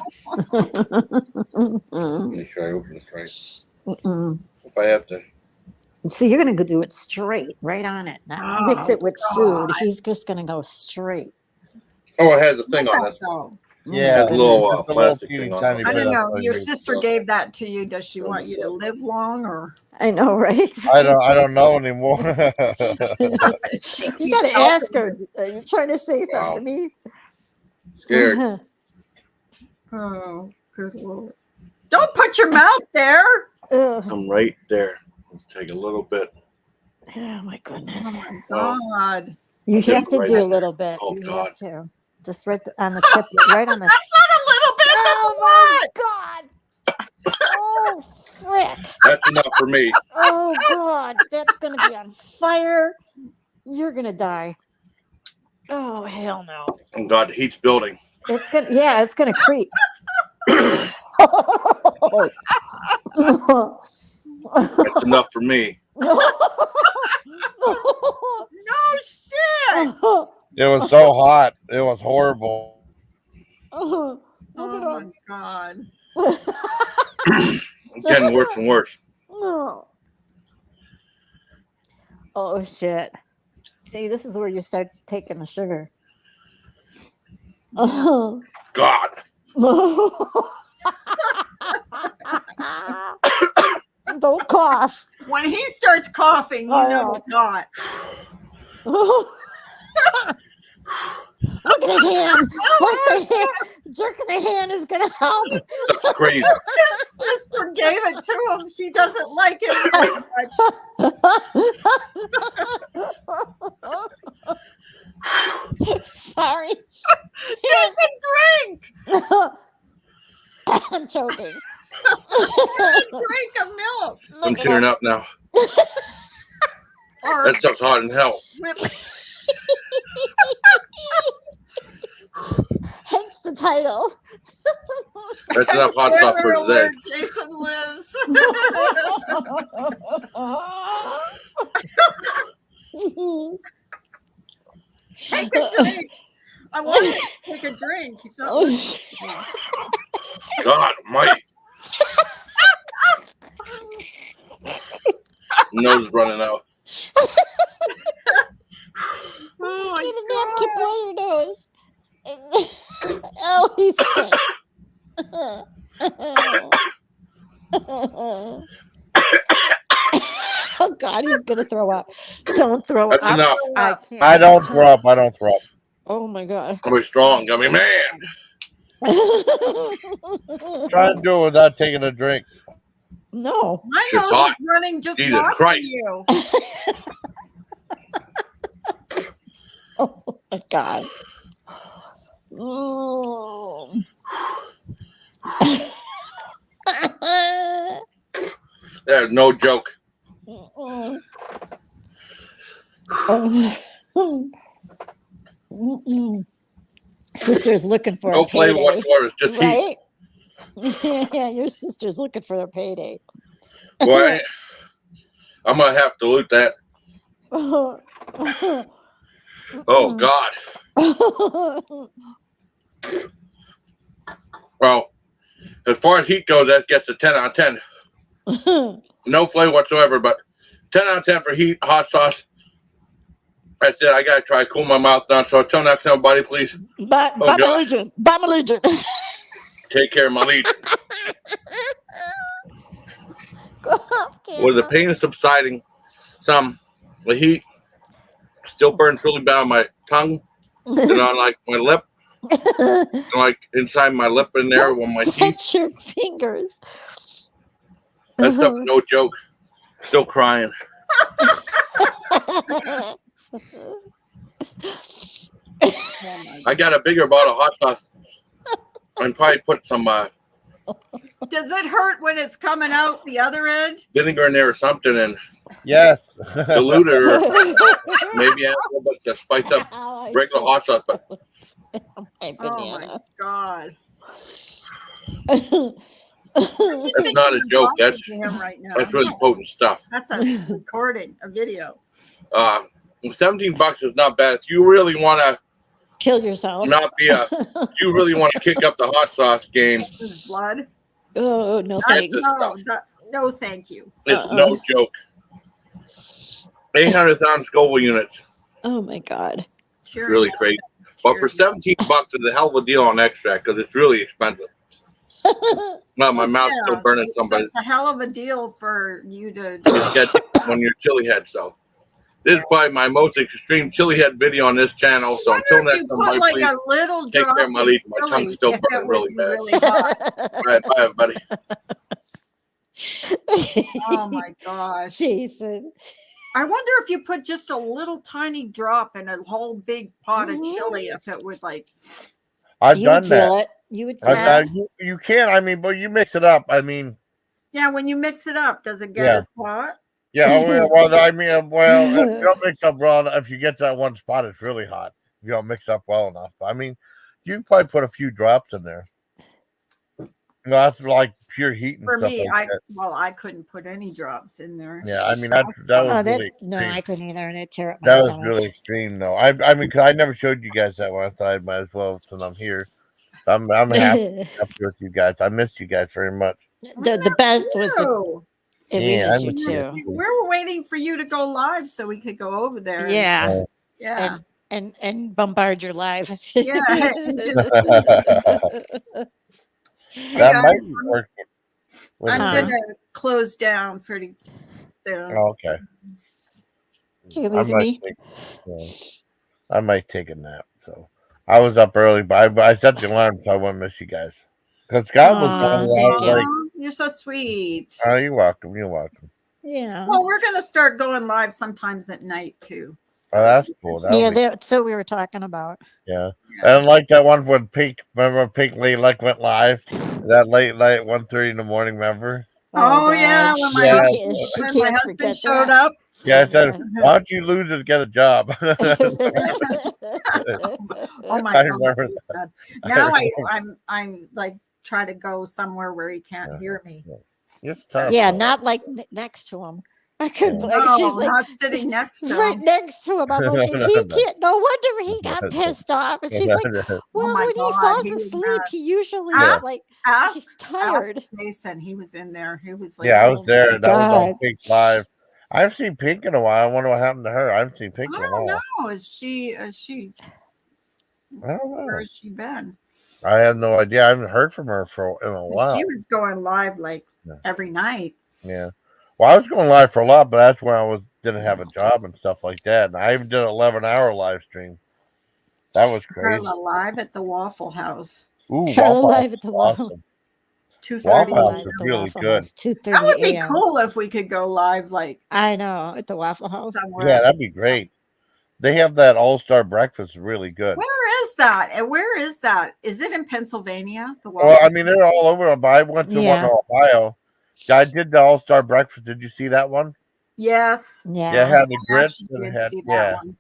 Make sure I open this right. If I have to. So you're going to do it straight, right on it. Not mix it with food. He's just going to go straight. Oh, it has a thing on it. Yeah, it has a little plastic thing on it. I don't know. Your sister gave that to you. Does she want you to live long, or? I know, right? I don't know anymore. You got to ask her. Are you trying to say something to me? Scared. Oh, good Lord! Don't put your mouth there. I'm right there. Let's take a little bit. Oh my goodness! Oh my God! You have to do a little bit. Oh you God! Have to. Just right on the tip, right on the. That's not a little bit. Oh my God! Oh frick! That's enough for me. Oh God! That's gonna be on fire. You're gonna die. Oh, hell no. Oh God, the heat's building. It's gonna creep. That's enough for me. No shit. It was so hot. It was horrible. Look at my God. It's getting worse and worse. Oh shit. See, this is where you start taking the sugar. Oh God. Don't cough. When he starts coughing, you know it's not. Look at his hand. Jerking the hand is gonna help. That's crazy. Sister gave it to him. She doesn't like it very much. Sorry. Take a drink. I'm choking. Drink of milk. I'm tearing up now. That stuff's hot in hell. Hence the title. That's enough hot sauce for today. Jason lives. Take a drink. I want you to take a drink. He's not listening. God, Mike. Nose running out. Oh, get a napkin, blow your nose. Oh, he's sick. Oh God, he's gonna throw up. Don't throw That's up. enough. I can't. I don't throw up. I don't throw up. Oh my God. I'm a strong gummy man. Try to do it without taking a drink. No. My Shit's nose hot. is running just Jesus fine for Christ. you. Oh my God. Mm. There's no joke. Sister's looking for No a flavor payday. whatsoever. It's just heat. Right? Yeah, your sister's looking for a payday. Boy, I'm gonna have to loot that. Oh God. Well, as far as heat goes, that gets a 10 out of 10. No flavor whatsoever, but 10 out of 10 for heat, hot sauce. That's it. I gotta try to cool my mouth down. So tell next time, buddy, please. Buy my legion. Buy my legion. Take care of my legion. With the pain is subsiding, the heat still burns really bad on my tongue and on like my lip, and like inside my lip in there on my teeth. Touch your fingers. That stuff is no joke. Still crying. I got a bigger bottle of hot sauce and probably put some Does it hurt when it's coming out the other end? vinegar in there or something and yes, dilute it, or maybe add a little bit to spice up regular hot sauce. But Oh my God. that's not a joke. That's right now. that's really potent stuff. That's a recording, a video. $17 is not bad. If you really want to kill yourself, if you really want to kick up the hot sauce game, This is blood. Oh no, thanks. No, thank you. It's no joke. 800,000 Scoville units. Oh my God. It's really crazy. But for $17, it's a hell of a deal on extract because it's really expensive. Well, my mouth's still burning somebody. It's a hell of a deal for you to Get on your chili head. So this is probably my most extreme chili head video on this channel. So until next time, put like please a little take drop care of my of leaf. My chili tongue's still if burning it really would bad. be really hot. All right, bye everybody. Oh my gosh. Jason. I wonder if you put just a little tiny drop in a whole big pot of chili, if it would like. I've You done would feel that. it. You would feel it. You can. I mean, but you mix it up. I mean, Yeah, when you mix it up, does it get Yeah. as hot? yeah. Well, I mean, well, if you don't mix up well, if you get that one spot, it's really hot. you don't mix up well enough. I mean, you can probably put a few drops in there. No, that's like pure heat and For stuff me, like that. I couldn't put any drops in there. Yeah, I mean that was really extreme. No, I couldn't either, and it tear up my That was stomach. really extreme, though. I mean, 'cause I never showed you guys that one. I thought I might as well since I'm here. I'm happy with you guys. I missed you guys very much. The best was and we miss you too. We were waiting for you to go live so we could go over there. Yeah. Yeah. And bombard your live. Yeah. That might work. I'm gonna close down pretty soon. Oh, okay. You leaving me? I might take a nap. So I was up early, but I set the alarm so I wouldn't miss you guys. Because Scott was going like, you're so sweet. Oh, you're welcome. You're welcome. Yeah. Well, we're gonna start going live sometimes at night too. Oh, that's cool. That's what we were talking about. Yeah. And like that one when Pink, remember Pink Lee went live? That late 1:30 in the morning, remember? Oh yeah, when my husband showed up. Yeah, I said, why don't you lose and get a job? Oh my I God. remember that. Now I'm like try to go somewhere where he can't hear me. It's tough. Yeah, not like next to him. I couldn't believe she's like not sitting next to right him. next to him. I'm like, he can't. No wonder he got pissed off. And she's like, well, when he falls asleep, he usually is like he's tired. Ask Jason, he was in there. He was like, Yeah, I was there. That was God. on Pink Live. I haven't seen Pink in a while. I wonder what happened to her. I haven't seen Pink I in a don't while. know. Is she? I don't know. Where has she been? I have no idea. I haven't heard from her in a while. She was going live like every night. Yeah. Well, I was going live for a lot, but that's when I didn't have a job and stuff like that. And I even did an 11-hour live stream. That was crazy. Carla live at the Waffle House. Ooh, Carla Waffle live House at the is Waffle. awesome. 2:30. Waffle House is really good. 2:30 That would be a.m. cool if we could go live like I know at the Waffle House. somewhere. Yeah, that'd be great. They have that all-star breakfast, really good. Where is that? And where is that? Is it in Pennsylvania? The Well, I mean, they're all over. But I went to one in Ohio. I did the all-star breakfast. Did you see that one? Yes. Yeah, it had the grits. And it had, see that one.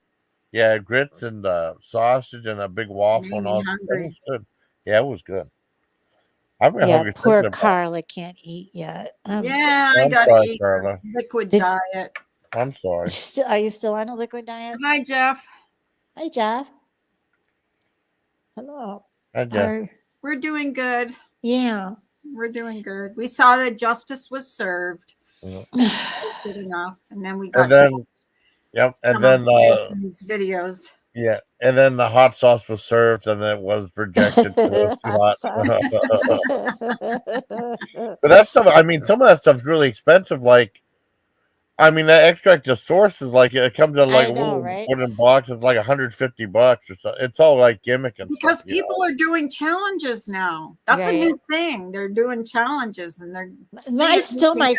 Yeah, grits and sausage and a big waffle and all. That was good. Yeah, it was good. I've been hungry. Poor Carla can't eat yet. Yeah, I I'm got sorry, to eat Carla. liquid diet. I'm sorry. Are you still on a liquid diet? Hi, Jeff. Hi, Jeff. Hello. Hi, Jeff. We're doing good. Yeah. We're doing good. We saw that justice was served. Yeah. Good enough. And then we got And then, yep. And then, these videos. yeah. And then the hot sauce was served and it was rejected. It was too hot. But that's stuff, I mean, some of that stuff's really expensive. Like, I mean, that extract of source is like, it comes in like a little wooden box. It's like $150 or so. It's all like gimmick and because stuff. people are doing challenges now. That's a new thing. They're doing challenges and they're my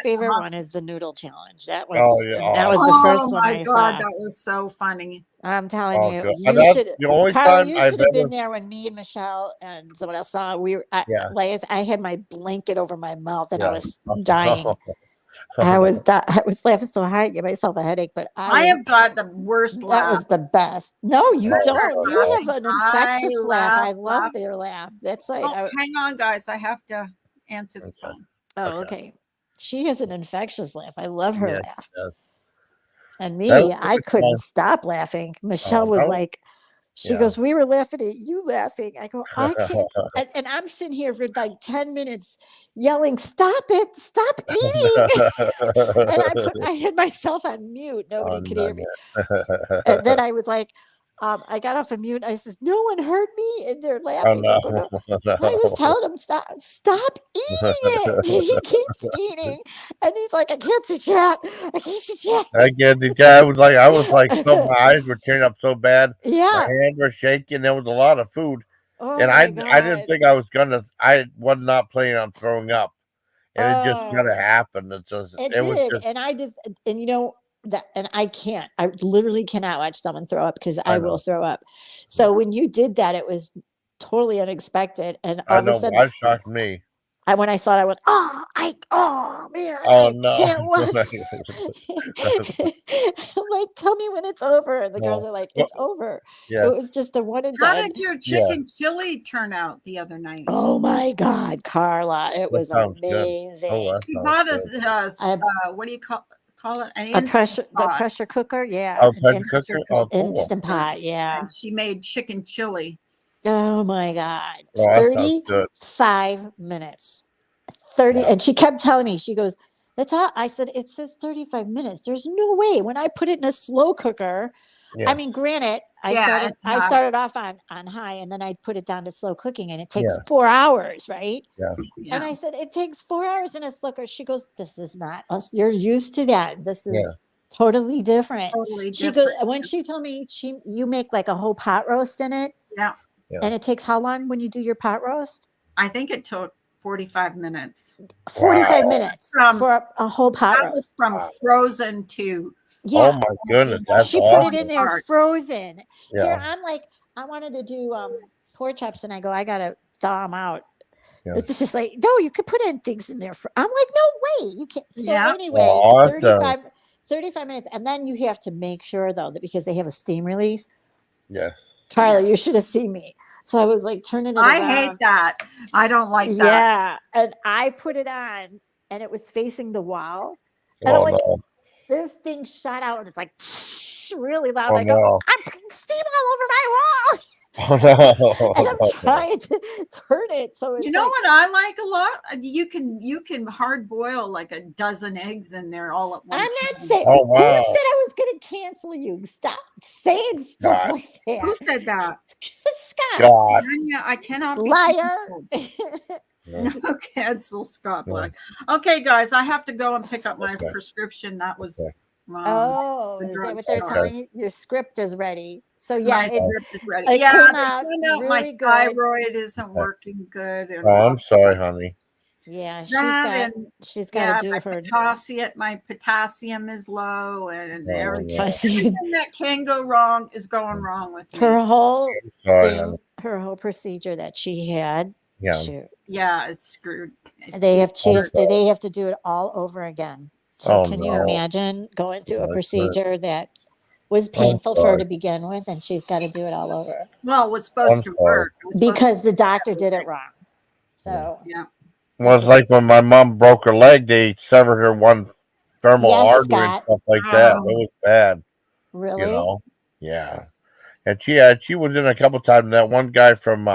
favorite one is the noodle challenge. That was the first one I saw. That was so funny. I'm telling you, good. you should. The only Carla, time you I've should have ever- been there when me and Michelle and someone else saw. I had my blanket over my mouth and I was dying. I was laughing so hard, I gave myself a headache. But I have got the worst laugh. That was the best. No, you don't. You have an infectious laugh. I love their laugh. That's why. Hang on, guys. I have to answer the phone. Oh, okay. She has an infectious laugh. I love her laugh. Yes. And me, I couldn't stop laughing. Michelle was like, she goes, we were laughing at you laughing. I go, I can't. And I'm sitting here for like 10 minutes yelling, stop it, stop eating. And I had myself on mute. Nobody could hear me. And then I was like, I got off of mute. I said, no one heard me. And they're laughing. I was telling them, stop eating it. He keeps eating. And he's like, I can't see chat. I can't see chat. I get the guy. I was like, so my eyes were tearing up so bad. Yeah. My hands were shaking. There was a lot of food. Oh, and I didn't think I was I was not planning on throwing up. And it just kind of happened. It did. And you know, and I literally cannot watch someone throw up because I will throw up. So when you did that, it was totally unexpected. And all of a sudden, that shocked me. when I saw it, I went, oh man, Oh I no. can't watch. I'm like, tell me when it's over. And the girls No. are like, Well, it's over. It yeah. was just a one and How done. did your Yeah. chicken chili turn out the other night? Oh my God, Carla, it That was sounds good. amazing. Oh, that She sounds bought good. what do you call it? An The instant pot, pressure cooker, yeah, Oh, an pressure cooker? Oh, cool. instant pot, yeah. and she made chicken chili. Oh my God, Oh, that sounds good. 35 minutes. 30, Wow. and she kept telling me, she goes, that's all. I said, it says 35 minutes. There's no way. When I put it in a slow cooker, Yeah. I mean, granted, I started off on high, and then I put it down to slow cooking, and it takes 4 hours, right? Yeah. And I said, it takes 4 hours in a slow cooker. She goes, this is not us. You're used to that. This is totally different. She goes, when she told me you make like a whole pot roast in it. Yeah. And it takes how long when you do your pot roast? I think it took 45 minutes. 45 minutes for a whole pot roast. That was from frozen to. Yeah. Oh my goodness, that's she awesome. put it in there frozen. Yeah. Here, I'm like, I wanted to do pork chops, and I go, I gotta thaw them out. Yeah. It's just like, no, you could put in things in there. I'm like, no way, you can't. So anyway, Awesome. 35 minutes, and then you have to make sure though that because they have a steam release. Yeah. Carla, you should have seen me. So I was like turning it around. I hate that. I don't like that. Yeah, and I put it on, and it was facing the wall, and I'm like, this thing shot out, and it's like really loud. I go, I'm putting steam all over my wall. Oh no. And I'm trying to turn it so it's what I like a lot? You can hard boil like a dozen eggs in there all at once. I'm not saying. Oh, wow. Who said I was going to cancel you? Stop saying stuff like that. Who said that? Scott. God. I cannot be liar. No, cancel Scott Black. Okay, guys, I have to go and pick up my prescription. That was Oh, is that what they're telling you? Your script is ready. So my yeah, script is ready. it Yeah, came they out found out really my good. thyroid isn't working good. And Oh, I'm sorry, honey. Yeah, that she's got to do my potassium is low, and Oh, everything, yeah. everything that can go wrong is going wrong with me. Her whole Sorry, thing, honey. her whole procedure that she had. Yeah. Yeah, it's screwed. They have to do it all over again. So Oh, can you no. imagine going through a That's procedure that was painful for her to begin with, and she's got to do it all over? Well, it was supposed to work. It was Because the doctor did it wrong. So yeah. Well, it's like when my mom broke her leg, they severed her one femoral artery and stuff like that. It was bad. Really? You know? Yeah. And she was in a couple times. That one guy from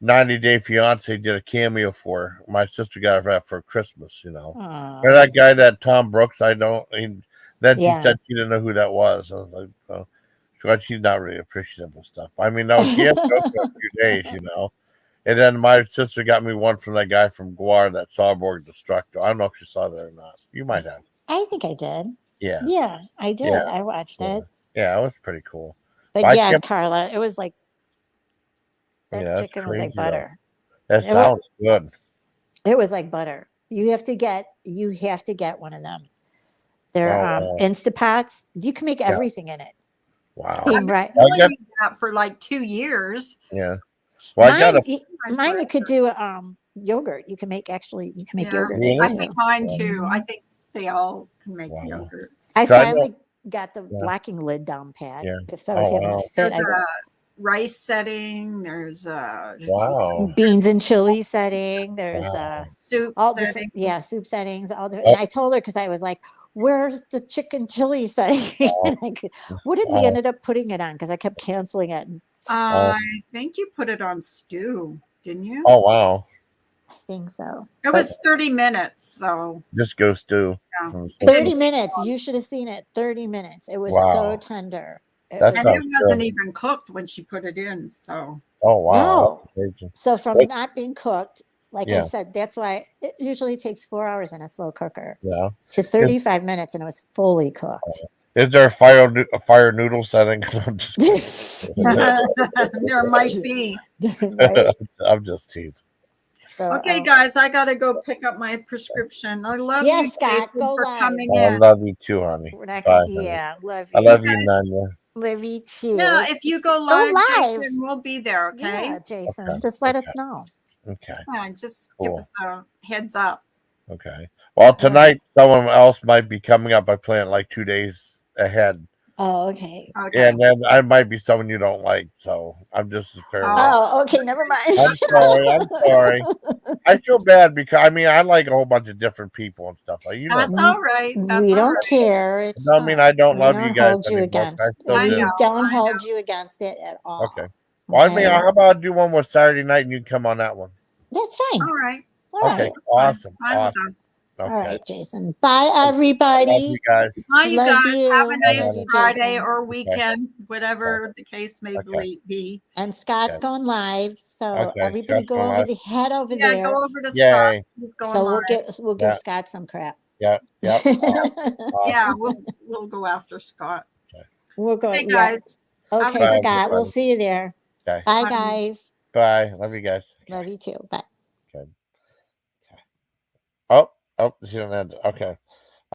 90 Day Fiance did a cameo for her. My sister got that for Christmas, you know. And that guy, that Tom Brooks, then she said she didn't know who that was. I was like, oh, she's not really appreciative of stuff. I mean, no, she had to go for a few days, you know. And then my sister got me one from that guy from Guar, that Cyborg Destructor. I don't know if you saw that or not. You might have. I think I did. Yeah. Yeah, I did. Yeah. I watched it. Yeah, it was pretty cool. But yeah, Carla, it was like that chicken was like butter. That sounds good. It was like butter. You have to get one of them. They're Instapots. You can make everything in it. Wow. Steam, right? I've been doing that for like 2 years. Yeah. Well, mine you could do yogurt. You can make yogurt. I think mine too. I think they all can make yogurt. I finally got the blacking lid down pat because I was having a fit. There's a rice setting. There's beans and chili setting. There's soup all setting. different soup settings. All different. And I told her because I was like, "Where's the chicken chili setting?" What did we ended up putting it on? Because I kept canceling it. I think you put it on stew, didn't you? Oh wow. I think so. It was 30 minutes, so just go stew. Yeah. 30 minutes. You should have seen it. 30 minutes. It was so tender. And it wasn't even cooked when she put it in. So. Oh wow. No. So from not being cooked, like I said, that's why it usually takes 4 hours in a slow cooker. Yeah. To 35 minutes, and it was fully cooked. Is there a fire noodle setting? There might be. Right? I'm just teasing. So, okay, guys, I gotta go pick up my prescription. I love you, Scott. Jason, go for live. coming I in. love you too, honey. We're not Bye, gonna, love you. I love you, Nanya. Love you too. Yeah, if you go live, live. Jason, we'll be there. Okay. Yeah, Jason. Just let us know. Okay. Yeah, just Cool. give us a heads up. Okay. Well, tonight someone else might be coming up. I plan like 2 days ahead. Oh, okay. And then I might be someone you don't like, so I'm just as fair. Oh, okay. Never mind. I'm sorry. I'm sorry. I feel bad because I like a whole bunch of different people and stuff. Like, you know, That's all right. That's We all don't right. care. It's I mean I don't we love don't you guys hold you anymore. against. I We do. don't hold you against it at all. Okay. Well, I mean, Okay? how about I do one more Saturday night and you can come on that one? That's fine. All right. All Okay. right. Awesome. Fine with Awesome. All Okay. right, Jason. Bye, I love everybody. you guys. Bye, you Love guys. you. Have a Love nice you, Friday Jason. or weekend, whatever the case may be. And Scott's Okay. going live, so Okay. everybody Scott's go going over live. the head over Yeah, there. go over to Yay. Scott. He's going So live. we'll give Scott some crap. Yeah. Yep. Yeah, we'll go after Scott. We're going. Hey guys. Yes. Okay, Bye, Scott. We'll everybody. see you there. Okay. Bye, guys. Bye. Love you guys. Love you too. Bye. Okay. Oh, she didn't end. Okay.